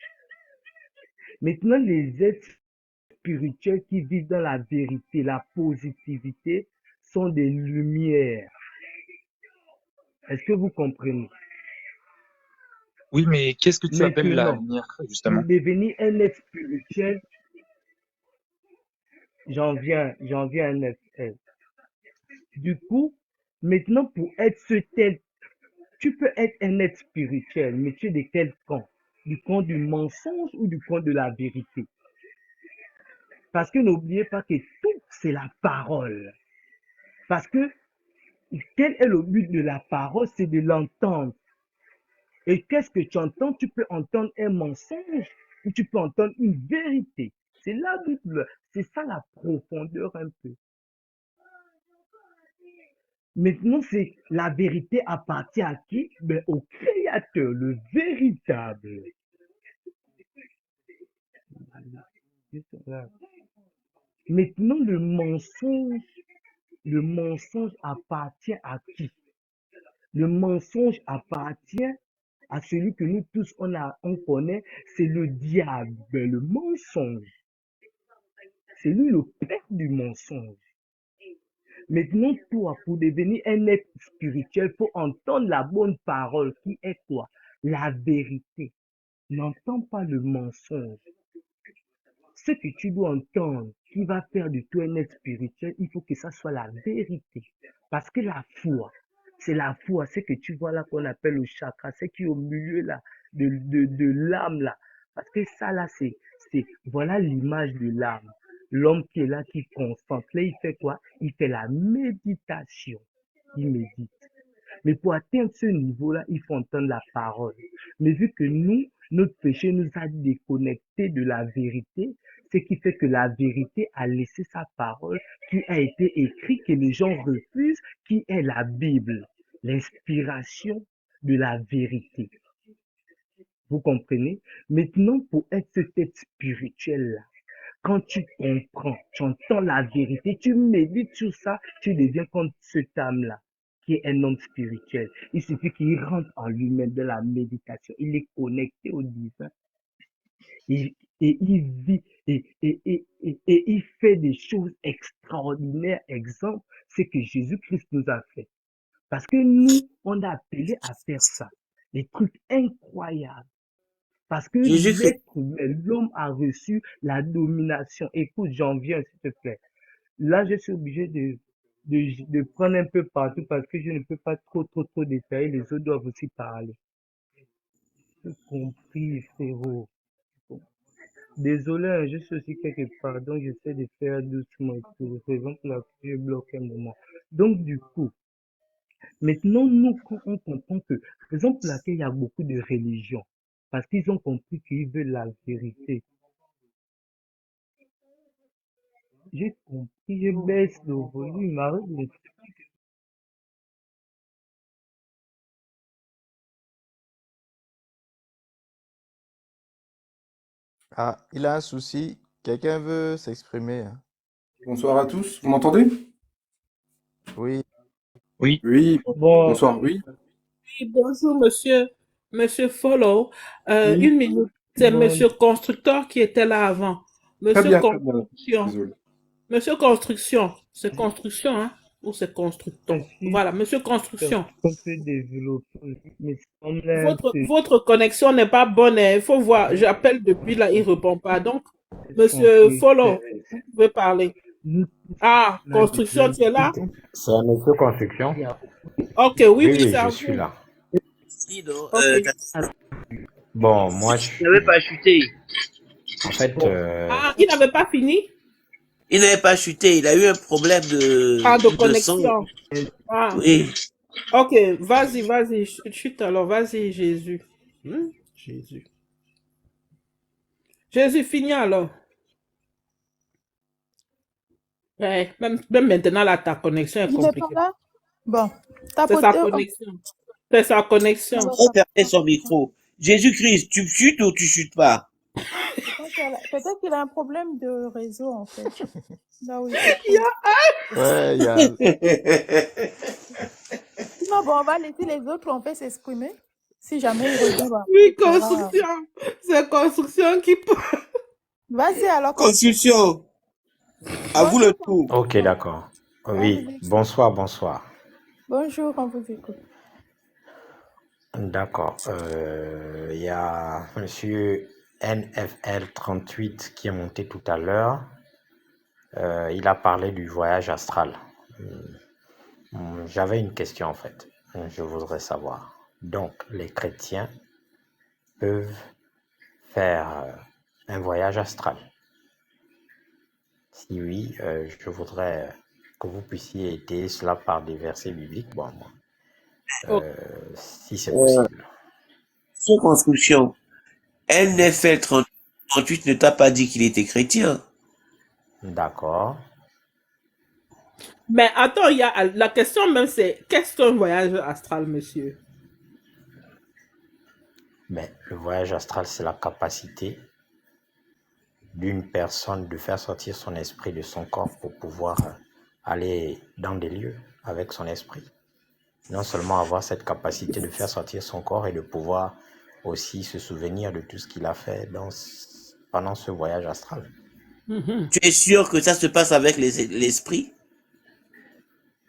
Maintenant, les êtres spirituels qui vivent dans la vérité, la positivité, sont des lumières. Est-ce que vous comprenez? Oui, mais qu'est-ce que tu appelles la Maintenant, lumière, pour justement? devenir un être spirituel, j'en viens à un être. Du coup, maintenant, pour être ce tel, tu peux être un être spirituel, mais tu es de quel camp? Du camp du mensonge ou du camp de la vérité? Parce que n'oubliez pas que tout, c'est la parole. Parce que quel est le but de la parole? C'est de l'entendre. Et qu'est-ce que tu entends? Tu peux entendre un mensonge ou tu peux entendre une vérité. C'est la Bible. C'est ça la profondeur un peu. Maintenant, c'est la vérité appartient à qui? Ben, au Créateur, le véritable. Maintenant, le mensonge appartient à qui? Le mensonge appartient à celui que nous tous on connaît, c'est le diable, le mensonge. C'est lui le père du mensonge. Maintenant, toi, pour devenir un être spirituel, il faut entendre la bonne parole qui est quoi? La vérité. N'entends pas le mensonge. Ce que tu dois entendre, qui va faire de toi un être spirituel, il faut que ça soit la vérité. Parce que la foi, c'est la foi, c'est que tu vois là qu'on appelle le chakra, c'est qui est au milieu là, de l'âme là. Parce que ça là, voilà l'image de l'âme. L'homme qui est là, qui concentre. Là, il fait quoi? Il fait la méditation. Il médite. Mais pour atteindre ce niveau-là, il faut entendre la parole. Mais vu que nous, notre péché nous a déconnectés de la vérité, ce qui fait que la vérité a laissé sa parole qui a été écrite, que les gens refusent, qui est la Bible, l'inspiration de la vérité. Vous comprenez? Maintenant, pour être cet être spirituel-là, quand tu comprends, tu entends la vérité, tu médites sur ça, tu deviens comme cette âme-là, qui est un homme spirituel. Il suffit qu'il rentre en lui-même de la méditation. Il est connecté au divin. Et il vit et il fait des choses extraordinaires. Exemple, c'est que Jésus-Christ nous a fait. Parce que nous, on a appelé à faire ça. Des trucs incroyables. Parce que Jésus-Christ, l'être humain, l'homme a reçu la domination. Écoute, j'en viens, s'il te plaît. Là, je suis obligé de prendre un peu partout parce que je ne peux pas trop détailler. Les autres doivent aussi parler. J'ai compris, frérot. Bon. Désolé, hein, je suis aussi quelque part, donc j'essaie de faire doucement et tout. Raison pour laquelle je bloque un moment. Donc, du coup, maintenant, nous, quand on comprend que, raison pour laquelle il y a beaucoup de religions, parce qu'ils ont compris qu'ils veulent la vérité. J'ai compris, je baisse le volume, arrête de... Ah, il a un souci. Quelqu'un veut s'exprimer, hein? Bonsoir à tous, vous m'entendez? Oui. Oui. Oui, Bon, bonsoir, oui. Oui, bonjour, monsieur. Monsieur Follow. Oui, Une minute. C'est bon, monsieur Constructeur qui était là avant. très Monsieur bien, très bien. Construction. Désolé. Monsieur Construction. C'est Construction, hein? Ou c'est Constructon? si Voilà, monsieur Construction. on peut développer, mais semble un peu Votre connexion n'est pas bonne, hein. Il faut voir. J'appelle depuis là, il ne répond pas. Donc, monsieur compris. Follow, vous pouvez parler. Nous, Ah, on a Construction, besoin tu es là? C'est un monsieur construction? il y a Ok, oui, Oui, oui, oui, c'est à je suis vous. là. Sinon, Ok. Bon, moi, je... il n'avait pas chuté. en fait, Ah, il n'avait pas fini? Il n'avait pas chuté. Il a eu un problème Ah, de de son. connexion. Ah, Oui. ok, vas-y, chute alors, vas-y, Jésus. Jésus. Jésus, finis alors. Ouais, même maintenant, là, ta connexion est Il n'est pas compliquée. là? Bon, C'est sa tapotez. connexion. C'est sa connexion. On perdait son micro. Jésus-Christ, tu chutes ou tu chutes pas? Peut-être qu'il a un problème de réseau, en fait. Là où il se trouve. Ouais, il y a... Sinon, bon, on va laisser les autres, on peut s'exprimer. Si jamais il revient, bah, Oui, il fera- construction. C'est construction qui parle. Vas-y, alors. Construction. À vous le tour. ok, d'accord. Oui, bonsoir, bonsoir. Bonjour, on vous écoute. D'accord. Il y a monsieur NFL38 qui est monté tout à l'heure. Il a parlé du voyage astral. J'avais une question en fait. Je voudrais savoir. Donc, les chrétiens peuvent faire un voyage astral? Si oui, je voudrais que vous puissiez étayer cela par des versets bibliques. Bon, si c'est possible. Sur construction. NFL 38 ne t'a pas dit qu'il était chrétien. D'accord. Mais attends, la question même, c'est qu'est-ce qu'un voyage astral, monsieur? Mais le voyage astral, c'est la capacité d'une personne de faire sortir son esprit de son corps pour pouvoir aller dans des lieux avec son esprit. Non seulement avoir cette capacité de faire sortir son corps et de pouvoir aussi se souvenir de tout ce qu'il a fait pendant ce voyage astral. Tu es sûr que ça se passe avec l'esprit?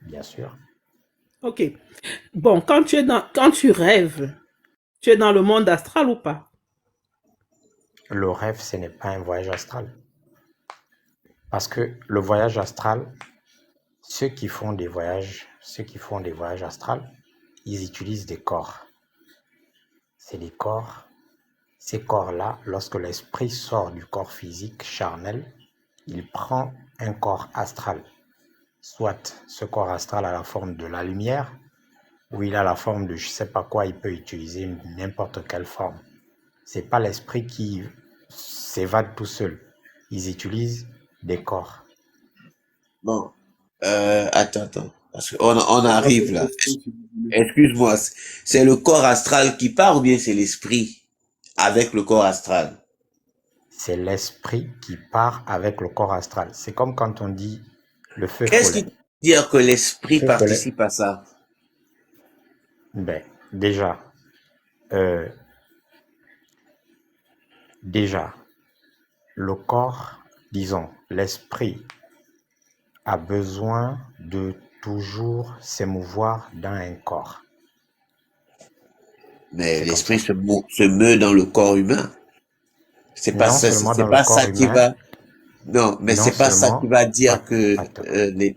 Bien sûr. Ok. Bon, quand tu rêves, tu es dans le monde astral ou pas? Le rêve, ce n'est pas un voyage astral. Parce que le voyage astral, ceux qui font des voyages astrales, ils utilisent des corps. C'est des corps. Ces corps-là, lorsque l'esprit sort du corps physique charnel, il prend un corps astral. Soit ce corps astral a la forme de la lumière, ou il a la forme de je ne sais pas quoi, il peut utiliser n'importe quelle forme. Ce n'est pas l'esprit qui s'évade tout seul. Ils utilisent des corps. Bon. Attends. Parce qu'on arrive là. Excuse-moi. C'est le corps astral qui part ou bien c'est l'esprit avec le corps astral? C'est l'esprit qui part avec le corps astral. C'est comme quand on dit le feu follet. Qu'est-ce qui veut dire que l'esprit participe à ça? Ben, déjà, le corps, disons, l'esprit a besoin de toujours s'émouvoir dans un corps. Mais l'esprit se meut dans le corps humain. C'est pas Non ça, seulement c'est dans pas le corps ça qui humain, va. Non, mais Non c'est pas ça qui seulement, va dire att- que att-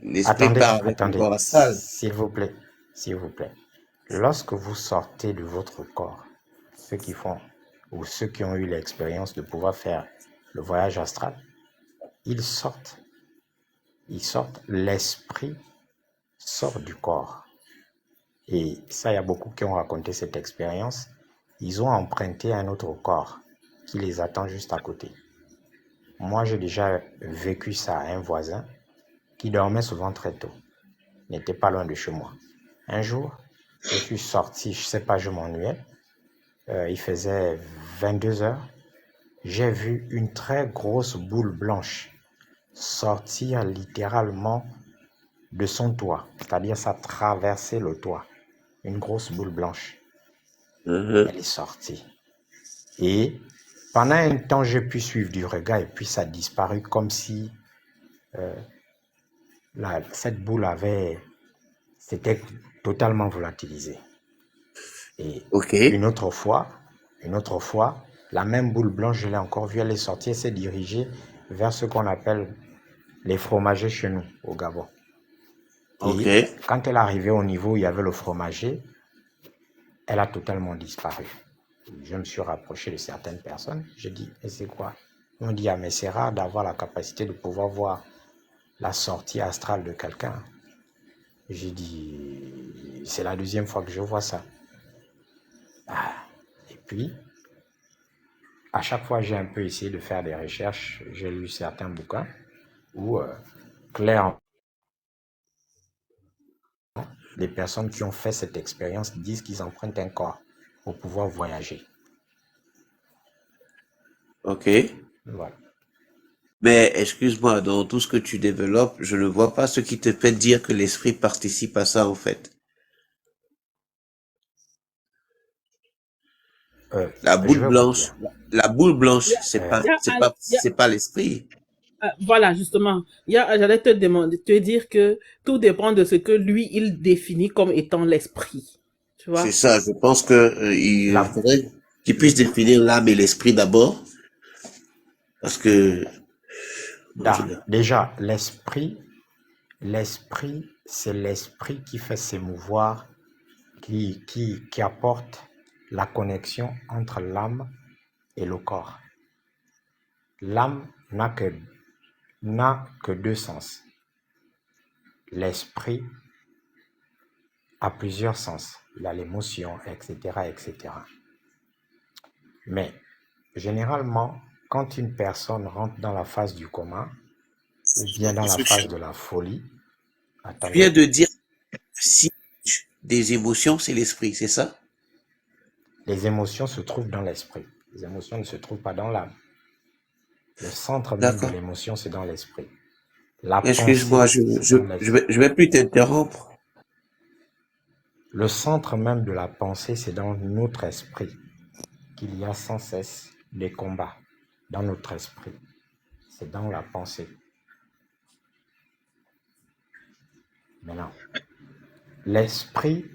l'esprit part avec le corps astral. s'il vous plaît, s'il vous plaît. Lorsque vous sortez de votre corps, ceux qui font ou ceux qui ont eu l'expérience de pouvoir faire le voyage astral, ils sortent, l'esprit sort du corps. Et ça, il y a beaucoup qui ont raconté cette expérience. Ils ont emprunté un autre corps qui les attend juste à côté. Moi, j'ai déjà vécu ça à un voisin qui dormait souvent très tôt, n'était pas loin de chez moi. Un jour, je suis sorti, je sais pas, je m'ennuyais. Il faisait 22 heures. J'ai vu une très grosse boule blanche sortir littéralement de son toit, c'est-à-dire ça traversait le toit. Une grosse boule blanche. Elle est sortie. Et pendant un temps, j'ai pu suivre du regard et puis ça a disparu comme si cette boule s'était totalement volatilisée. Et Ok. une autre fois, la même boule blanche, je l'ai encore vue, elle est sortie, elle s'est dirigée vers ce qu'on appelle les fromagers chez nous, au Gabon. Ok. Et quand elle est arrivée au niveau où il y avait le fromager, elle a totalement disparu. Je me suis rapproché de certaines personnes, j'ai dit, mais c'est quoi? Ils m'ont dit, ah mais c'est rare d'avoir la capacité de pouvoir voir la sortie astrale de quelqu'un. J'ai dit, c'est la deuxième fois que je vois ça. Et puis, à chaque fois, j'ai un peu essayé de faire des recherches. J'ai lu certains bouquins où, clairement, les personnes qui ont fait cette expérience disent qu'ils empruntent un corps pour pouvoir voyager. Ok. Voilà. Mais excuse-moi, dans tout ce que tu développes, je ne vois pas ce qui te fait dire que l'esprit participe à ça, en fait. La Je boule vais vous blanche, dire. la boule blanche, c'est Euh, pas, Il y a, c'est un- pas, il y a- c'est pas l'esprit. voilà, justement. J'allais te demander, te dire que tout dépend de ce que lui, il définit comme étant l'esprit. Tu C'est vois? ça. Je pense que il la, faudrait qu'il puisse définir l'âme et l'esprit d'abord, parce que déjà, l'esprit, c'est l'esprit qui fait s'émouvoir, qui apporte la connexion entre l'âme et le corps. L'âme n'a que deux sens. L'esprit a plusieurs sens. Il a l'émotion, etc., etc. Mais généralement, quand une personne rentre dans la phase du coma ou bien dans la phase de la folie, tu viens attendez, de dire si des émotions, c'est l'esprit, c'est ça? les émotions se trouvent dans l'esprit. Les émotions ne se trouvent pas dans l'âme. Le centre même de D'accord. l'émotion, c'est dans l'esprit. La Excuse-moi, pensée, c'est dans l'esprit. je vais plus t'interrompre. Le centre même de la pensée, c'est dans notre esprit qu'il y a sans cesse des combats dans notre esprit. C'est dans la pensée. Maintenant, l'esprit,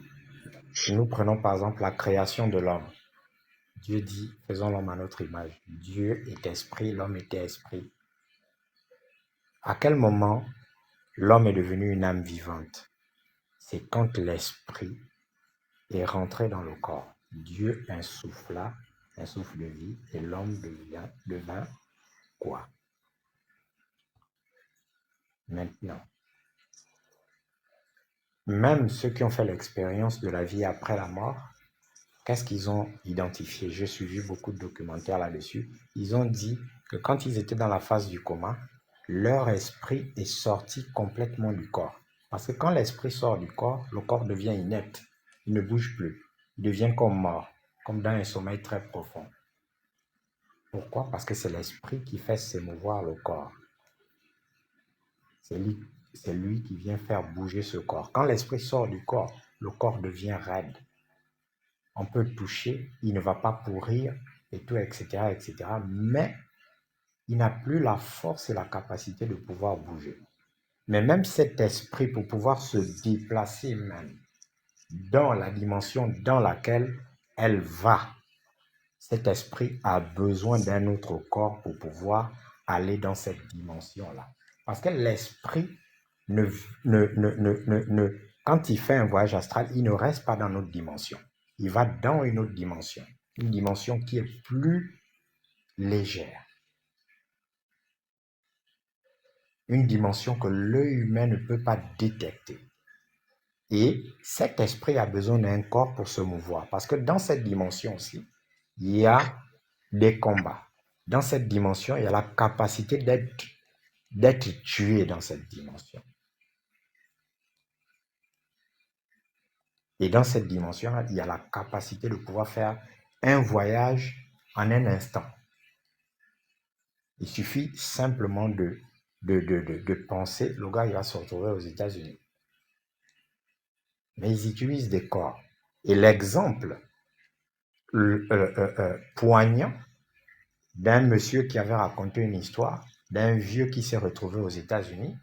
nous prenons par exemple la création de l'homme. Dieu dit, faisons l'homme à notre image. Dieu est esprit, l'homme était esprit. À quel moment l'homme est devenu une âme vivante? C'est quand l'esprit est rentré dans le corps. Dieu insuffla un souffle de vie et l'homme devint quoi? Maintenant, même ceux qui ont fait l'expérience de la vie après la mort, qu'est-ce qu'ils ont identifié? J'ai suivi beaucoup de documentaires là-dessus. Ils ont dit que quand ils étaient dans la phase du coma, leur esprit est sorti complètement du corps. Parce que quand l'esprit sort du corps, le corps devient inerte. Il ne bouge plus. Il devient comme mort, comme dans un sommeil très profond. Pourquoi? Parce que c'est l'esprit qui fait s'émouvoir le corps. C'est lui qui vient faire bouger ce corps. Quand l'esprit sort du corps, le corps devient raide. On peut le toucher, il ne va pas pourrir, et tout, etc., etc. Mais il n'a plus la force et la capacité de pouvoir bouger. Mais même cet esprit, pour pouvoir se déplacer même dans la dimension dans laquelle elle va, cet esprit a besoin d'un autre corps pour pouvoir aller dans cette dimension-là. Parce que l'esprit, quand il fait un voyage astral, il ne reste pas dans notre dimension. Il va dans une autre dimension. Une dimension qui est plus légère. Une dimension que l'œil humain ne peut pas détecter. Et cet esprit a besoin d'un corps pour se mouvoir. Parce que dans cette dimension aussi, il y a des combats. Dans cette dimension, il y a la capacité d'être tué dans cette dimension. Et dans cette dimension-là, il y a la capacité de pouvoir faire un voyage en un instant. Il suffit simplement de penser, le gars, il va se retrouver aux États-Unis. Mais ils utilisent des corps. Et l'exemple poignant d'un monsieur qui avait raconté une histoire, d'un vieux qui s'est retrouvé aux États-Unis,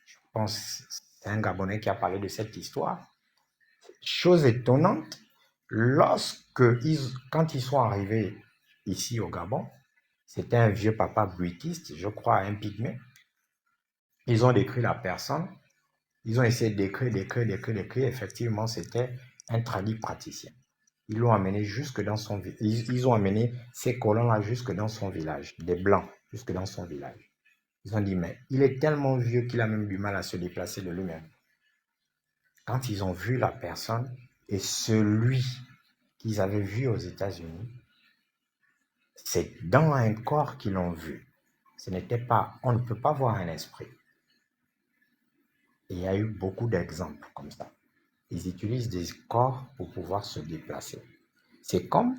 je pense que c'est un Gabonais qui a parlé de cette histoire. Chose étonnante, quand ils sont arrivés ici au Gabon, c'était un vieux papa bruitiste, je crois un pygmée. Ils ont décrit la personne, ils ont essayé d'écrire. Effectivement, c'était un tradit praticien. Ils l'ont amené jusque dans son village. Ils ont amené ces colons-là jusque dans son village, des blancs, jusque dans son village. Ils ont dit, mais il est tellement vieux qu'il a même du mal à se déplacer de lui-même. Quand ils ont vu la personne et celui qu'ils avaient vu aux États-Unis, c'est dans un corps qu'ils l'ont vu. Ce n'était pas, on ne peut pas voir un esprit. Et il y a eu beaucoup d'exemples comme ça. Ils utilisent des corps pour pouvoir se déplacer. C'est comme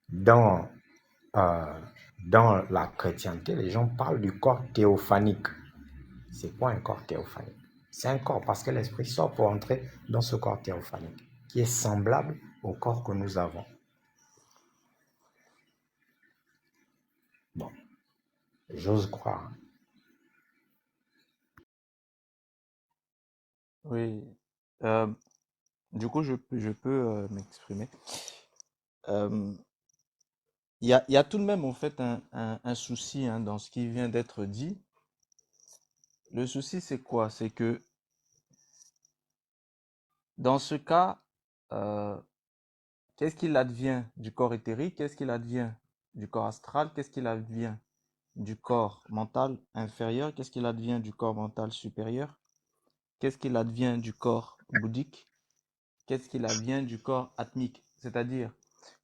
dans la chrétienté, les gens parlent du corps théophanique. C'est quoi un corps théophanique? C'est un corps parce que l'esprit sort pour entrer dans ce corps théophanique qui est semblable au corps que nous avons. Bon, j'ose croire. Oui. Du coup, je peux m'exprimer. Euh, Il y a tout de même en fait un souci hein, dans ce qui vient d'être dit. Le souci, c'est quoi? C'est que dans ce cas, qu'est-ce qu'il advient du corps éthérique? Qu'est-ce qu'il advient du corps astral? Qu'est-ce qu'il advient du corps mental inférieur? Qu'est-ce qu'il advient du corps mental supérieur? Qu'est-ce qu'il advient du corps bouddhique? Qu'est-ce qu'il advient du corps atmique? C'est-à-dire,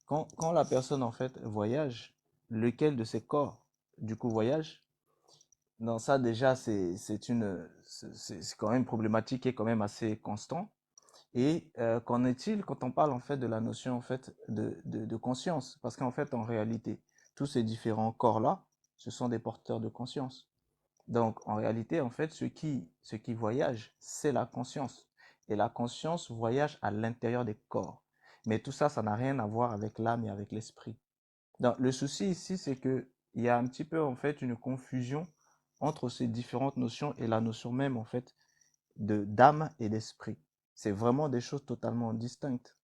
quand la personne en fait voyage, lequel de ces corps du coup voyage? Non, ça déjà c'est quand même problématique et quand même assez constant. Et qu'en est-il quand on parle en fait de la notion en fait de conscience? Parce qu'en fait en réalité tous ces différents corps-là, ce sont des porteurs de conscience. Donc en réalité en fait ce qui voyage, c'est la conscience. Et la conscience voyage à l'intérieur des corps. Mais tout ça, ça n'a rien à voir avec l'âme et avec l'esprit. Donc le souci ici, c'est que il y a un petit peu en fait une confusion entre ces différentes notions et la notion même en fait de d'âme et d'esprit. C'est vraiment des choses totalement distinctes.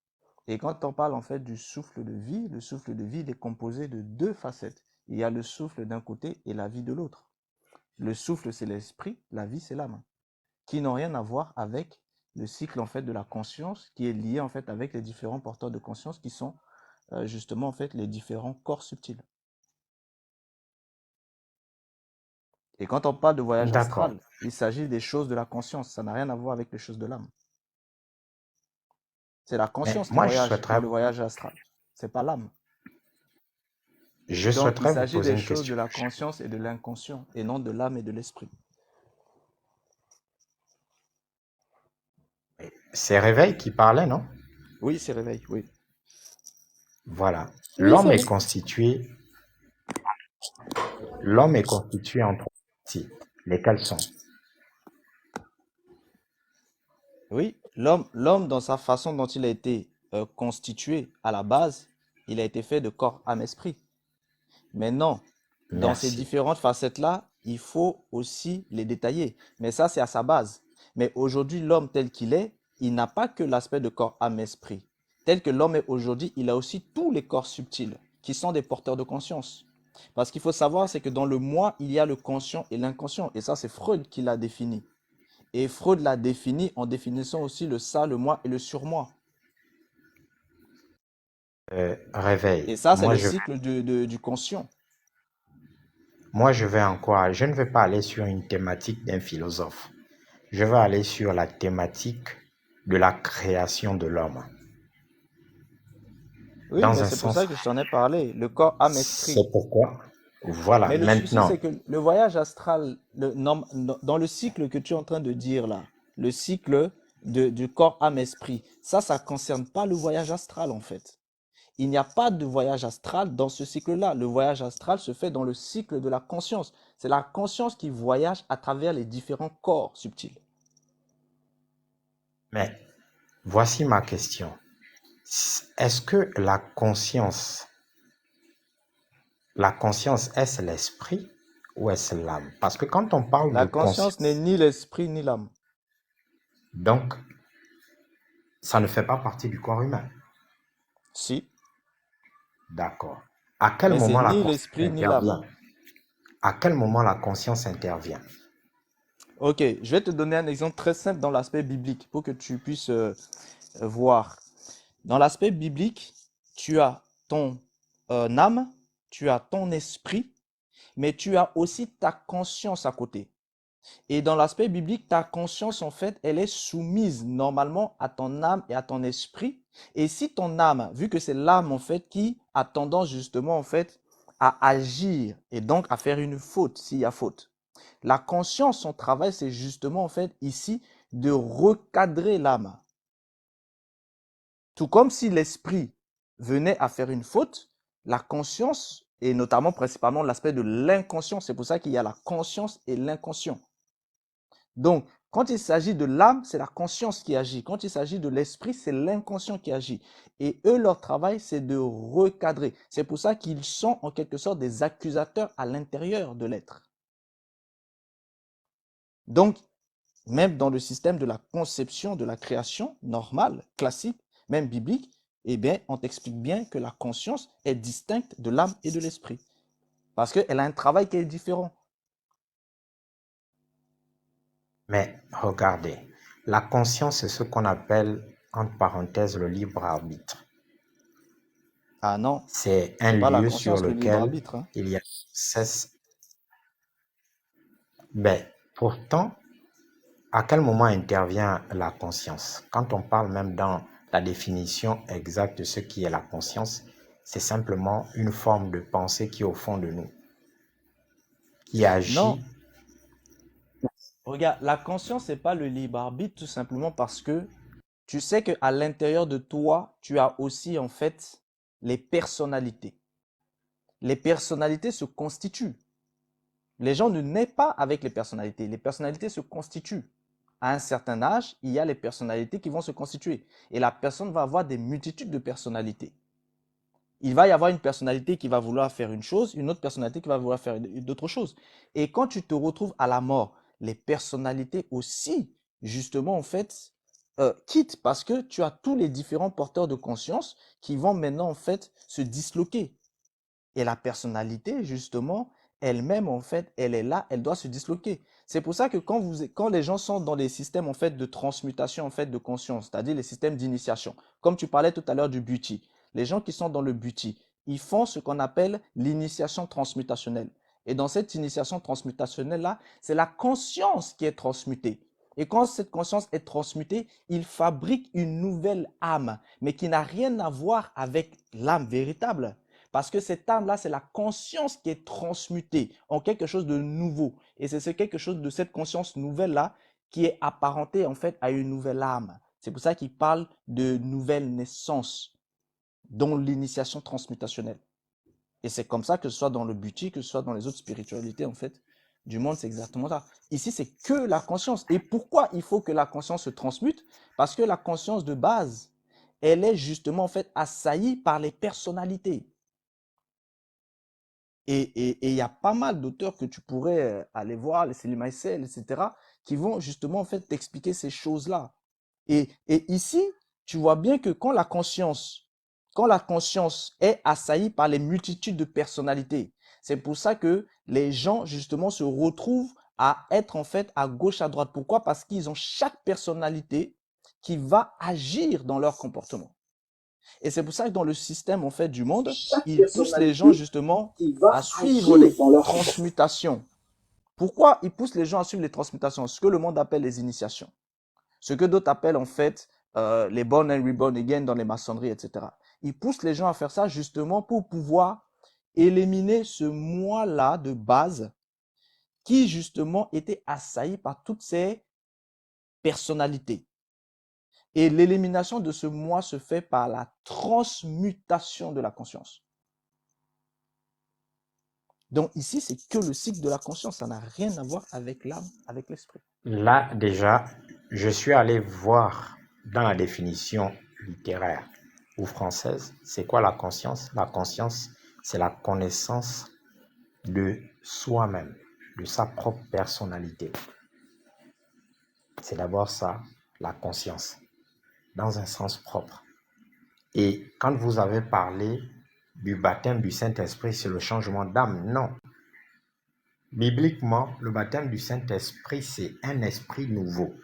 Et quand on parle en fait du souffle de vie, le souffle de vie il est composé de deux facettes. Il y a le souffle d'un côté et la vie de l'autre. Le souffle c'est l'esprit, la vie c'est l'âme, qui n'ont rien à voir avec le cycle en fait de la conscience qui est lié en fait avec les différents porteurs de conscience qui sont justement en fait les différents corps subtils. Et quand on parle de voyage D'accord. astral, il s'agit des choses de la conscience, ça n'a rien à voir avec les choses de l'âme. C'est la Mais conscience qui moi, voyage dans le voyage astral, c'est pas l'âme. je Donc il souhaiterais vous s'agit poser des une choses de question. la conscience et de l'inconscient, et non de l'âme et de l'esprit. C'est Réveil qui parlait, non? Oui, c'est réveil, oui. Voilà. Oui, L'homme c'est est constitué, l'homme est constitué en trois parties. Lesquelles sont? Oui, l'homme dans sa façon dont il a été constitué à la base, il a été fait de corps, âme, esprit. Maintenant, dans ces Merci. différentes facettes-là, il faut aussi les détailler. Mais ça, c'est à sa base. Mais aujourd'hui, l'homme tel qu'il est, il n'a pas que l'aspect de corps, âme, esprit. Tel que l'homme est aujourd'hui, il a aussi tous les corps subtils qui sont des porteurs de conscience. Parce qu'il faut savoir, c'est que dans le moi, il y a le conscient et l'inconscient. Et ça, c'est Freud qui l'a défini. Et Freud l'a défini en définissant aussi le ça, le moi et le surmoi. Réveil. Et ça, c'est le cycle du conscient. Moi, je ne vais pas aller sur une thématique d'un philosophe. Je vais aller sur la thématique de la création de l'homme. Oui, Dans mais un c'est pour sens, ça que je t'en ai parlé. Le corps, âme, esprit. c'est pourquoi, voilà, Mais le souci, maintenant, c'est que le voyage astral, dans le cycle que tu es en train de dire là, le cycle du corps, âme, esprit, ça ne concerne pas le voyage astral en fait. Il n'y a pas de voyage astral dans ce cycle-là. Le voyage astral se fait dans le cycle de la conscience. C'est la conscience qui voyage à travers les différents corps subtils. mais voici ma question. Est-ce que la conscience, est-ce l'esprit ou est-ce l'âme? Parce que quand on parle La de conscience n'est conscience, ni l'esprit ni l'âme. donc, ça ne fait pas partie du corps humain. Si, D'accord. À quel mais c'est moment la ni conscience l'esprit ni intervient? l'âme. À quel moment la conscience intervient? Ok, je vais te donner un exemple très simple dans l'aspect biblique pour que tu puisses voir. Dans l'aspect biblique, tu as ton âme, tu as ton esprit, mais tu as aussi ta conscience à côté. Et dans l'aspect biblique, ta conscience, en fait, elle est soumise normalement à ton âme et à ton esprit. Et si ton âme, vu que c'est l'âme, en fait, qui a tendance justement, en fait, à agir et donc à faire une faute s'il y a faute. La conscience, son travail, c'est justement, en fait, ici, de recadrer l'âme. Tout comme si l'esprit venait à faire une faute, la conscience, et notamment principalement l'aspect de l'inconscient, c'est pour ça qu'il y a la conscience et l'inconscient. Donc, quand il s'agit de l'âme, c'est la conscience qui agit. Quand il s'agit de l'esprit, c'est l'inconscient qui agit. Et eux, leur travail, c'est de recadrer. C'est pour ça qu'ils sont en quelque sorte des accusateurs à l'intérieur de l'être. Donc, même dans le système de la conception de la création normale, classique, même biblique, eh bien, on t'explique bien que la conscience est distincte de l'âme et de l'esprit. Parce qu'elle a un travail qui est différent. Mais regardez, la conscience, c'est ce qu'on appelle, entre parenthèses, le libre arbitre. Ah non, C'est un c'est pas la lieu sur conscience, le libre lequel arbitre. Hein. il y a cesse. Mais pourtant, à quel moment intervient la conscience? Quand on parle même dans la définition exacte de ce qui est la conscience, c'est simplement une forme de pensée qui est au fond de nous, qui agit. Non, regarde, la conscience, c'est pas le libre arbitre, tout simplement parce que tu sais qu'à l'intérieur de toi, tu as aussi en fait les personnalités. Les personnalités se constituent. Les gens ne naissent pas avec les personnalités se constituent. À un certain âge, il y a les personnalités qui vont se constituer. Et la personne va avoir des multitudes de personnalités. Il va y avoir une personnalité qui va vouloir faire une chose, une autre personnalité qui va vouloir faire d'autres choses. Et quand tu te retrouves à la mort, les personnalités aussi, justement, en fait, quittent parce que tu as tous les différents porteurs de conscience qui vont maintenant, en fait, se disloquer. Et la personnalité, justement, elle-même, en fait, elle est là, elle doit se disloquer. C'est pour ça que quand les gens sont dans les systèmes, en fait, de transmutation, en fait, de conscience, c'est-à-dire les systèmes d'initiation, comme tu parlais tout à l'heure du Buti, les gens qui sont dans le Buti, ils font ce qu'on appelle l'initiation transmutationnelle. Et dans cette initiation transmutationnelle-là, c'est la conscience qui est transmutée. Et quand cette conscience est transmutée, il fabrique une nouvelle âme, mais qui n'a rien à voir avec l'âme véritable. Parce que cette âme-là, c'est la conscience qui est transmutée en quelque chose de nouveau. Et c'est quelque chose de cette conscience nouvelle-là qui est apparentée en fait à une nouvelle âme. C'est pour ça qu'il parle de nouvelle naissance, dont l'initiation transmutationnelle. Et c'est comme ça que ce soit dans le Buti, que ce soit dans les autres spiritualités en fait du monde, c'est exactement ça. Ici, c'est que la conscience. Et pourquoi il faut que la conscience se transmute? Parce que la conscience de base, elle est justement en fait assaillie par les personnalités. Et il y a pas mal d'auteurs que tu pourrais aller voir, les Selim Aïssel, etc., qui vont justement en fait t'expliquer ces choses-là. Et ici, tu vois bien que quand la conscience est assaillie par les multitudes de personnalités, C'est pour ça que les gens, justement, se retrouvent à être, en fait, à gauche, à droite. Pourquoi? Parce qu'ils ont chaque personnalité qui va agir dans leur comportement. Et c'est pour ça que dans le système, en fait, du monde, il pousse les gens, justement, à suivre les transmutations. Pourquoi il pousse les gens à suivre les transmutations? Ce que le monde appelle les initiations. Ce que d'autres appellent, en fait, les born and reborn again dans les maçonneries, etc. Il pousse les gens à faire ça, justement, pour pouvoir éliminer ce moi-là de base qui, justement, était assailli par toutes ces personnalités. Et l'élimination de ce moi se fait par la transmutation de la conscience. Donc ici, c'est que le cycle de la conscience. Ça n'a rien à voir avec l'âme, avec l'esprit. Là, déjà, je suis allé voir dans la définition littéraire ou française, c'est quoi la conscience? La conscience, c'est la connaissance de soi-même, de sa propre personnalité. C'est d'abord ça, la conscience, dans un sens propre. Et quand vous avez parlé du baptême du Saint-Esprit, c'est le changement d'âme. Non. Bibliquement, le baptême du Saint-Esprit, c'est un esprit nouveau.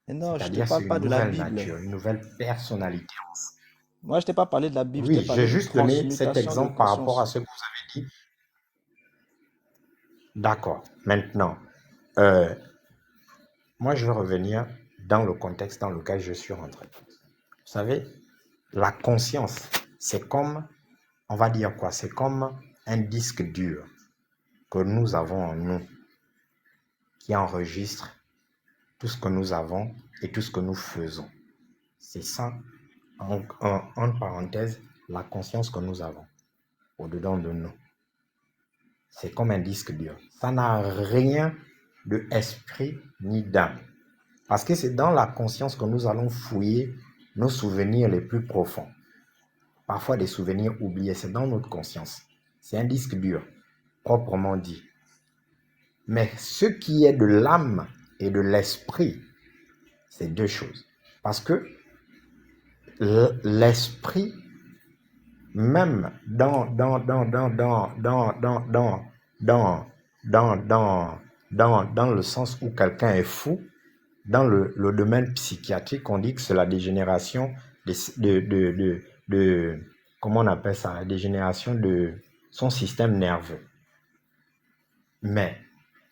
Mais non, je ne te C'est-à-dire, c'est parle une pas de la nouvelle Bible. nature, une nouvelle personnalité. Moi, je ne t'ai pas parlé de la Bible, je Oui, t'ai parlé j'ai de juste donné cet transmutation de exemple par rapport à conscience. ce que vous avez dit. D'accord. Maintenant, moi, je vais revenir dans le contexte dans lequel je suis rentré. Vous savez, la conscience, c'est comme, on va dire quoi? C'est comme un disque dur que nous avons en nous, qui enregistre tout ce que nous avons et tout ce que nous faisons. C'est ça, en parenthèse, la conscience que nous avons au-dedans de nous. C'est comme un disque dur. Ça n'a rien de esprit ni d'âme. Parce que c'est dans la conscience que nous allons fouiller nos souvenirs les plus profonds. Parfois des souvenirs oubliés, c'est dans notre conscience. C'est un disque dur, proprement dit. Mais ce qui est de l'âme et de l'esprit, c'est deux choses. Parce que l'esprit, même dans le sens où quelqu'un est fou, dans le domaine psychiatrique, on dit que c'est la dégénération comment on appelle ça, la dégénération de son système nerveux. Mais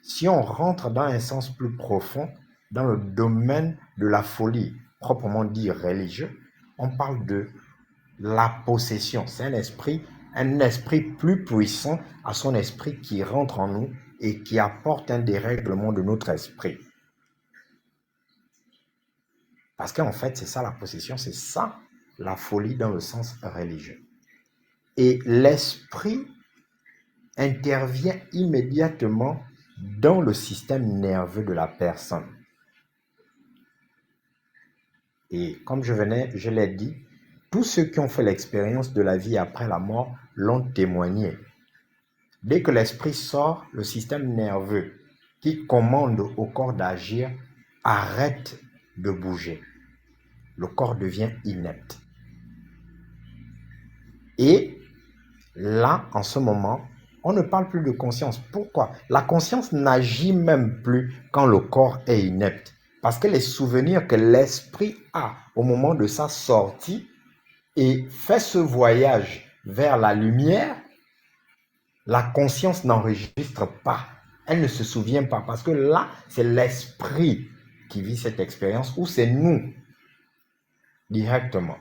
si on rentre dans un sens plus profond, dans le domaine de la folie, proprement dit religieux, on parle de la possession. C'est un esprit plus puissant à son esprit qui rentre en nous et qui apporte un dérèglement de notre esprit. Parce qu'en fait, c'est ça la possession, c'est ça la folie dans le sens religieux. Et l'esprit intervient immédiatement dans le système nerveux de la personne. Et comme je l'ai dit, tous ceux qui ont fait l'expérience de la vie après la mort l'ont témoigné. Dès que l'esprit sort, le système nerveux qui commande au corps d'agir arrête de bouger. Le corps devient inepte. Et là, en ce moment, on ne parle plus de conscience. Pourquoi? La conscience n'agit même plus quand le corps est inepte. Parce que les souvenirs que l'esprit a au moment de sa sortie et fait ce voyage vers la lumière, la conscience n'enregistre pas. Elle ne se souvient pas. Parce que là, c'est l'esprit qui vit cette expérience ou c'est nous directement.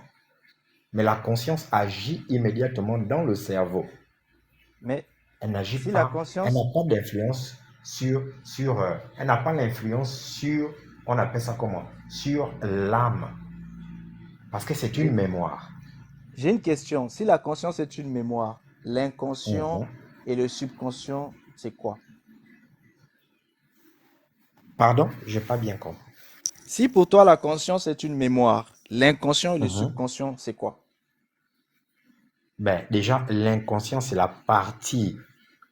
Mais la conscience agit immédiatement dans le cerveau. Mais elle n'agit si pas, la conscience... elle n'a pas d'influence elle n'a pas l'influence sur, on appelle ça comment? Sur l'âme. Parce que c'est une mémoire. J'ai une question. Si la conscience est une mémoire, l'inconscient et le subconscient, c'est quoi? Pardon? Je n'ai pas bien compris. Si pour toi la conscience est une mémoire, l'inconscient et le subconscient, c'est quoi? Ben, déjà, l'inconscient, c'est la partie,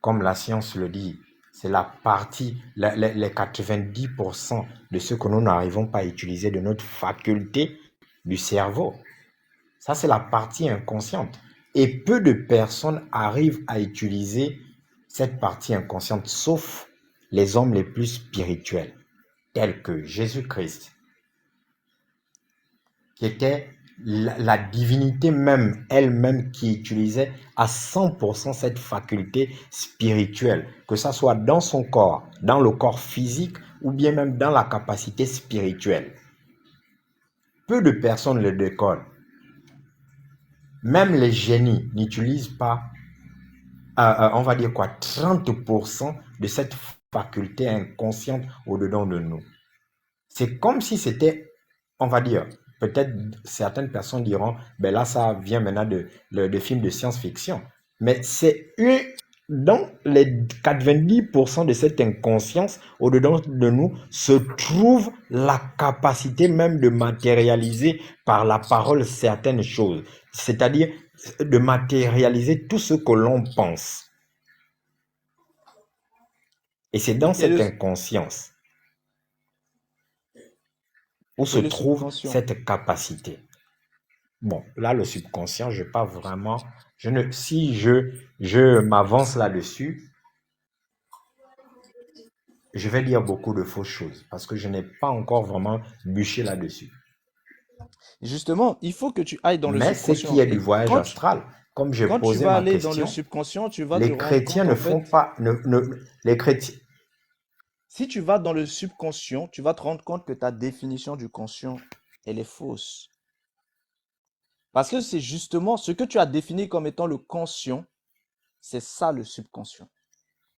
comme la science le dit, c'est la partie, les 90% de ce que nous n'arrivons pas à utiliser de notre faculté du cerveau. Ça, c'est la partie inconsciente. Et peu de personnes arrivent à utiliser cette partie inconsciente, sauf les hommes les plus spirituels, tels que Jésus-Christ, qui était la divinité même, elle-même, qui utilisait à 100% cette faculté spirituelle, que ça soit dans son corps, dans le corps physique, ou bien même dans la capacité spirituelle. Peu de personnes le décollent. Même les génies n'utilisent pas, on va dire quoi, 30% de cette faculté inconsciente au-dedans de nous. C'est comme si c'était, on va dire, peut-être certaines personnes diront, ben là, ça vient maintenant de films de science-fiction. Mais c'est dans les 90% de cette inconscience, au-dedans de nous, se trouve la capacité même de matérialiser par la parole certaines choses. C'est-à-dire de matérialiser tout ce que l'on pense. Et c'est dans cette inconscience où se trouve cette capacité. Bon, là, le subconscient, je pas vraiment... si je m'avance là-dessus, je vais dire beaucoup de fausses choses parce que je n'ai pas encore vraiment bûché là-dessus. Justement, il faut que tu ailles dans le Mais subconscient. c'est qu'il y a du voyage astral. Comme j'ai Quand tu posé vas ma aller dans le question, subconscient, tu vas te les rendre chrétiens compte, ne en fait, font pas... les chrétiens... si tu vas dans le subconscient, tu vas te rendre compte que ta définition du conscient, elle est fausse. Parce que c'est justement ce que tu as défini comme étant le conscient, c'est ça le subconscient.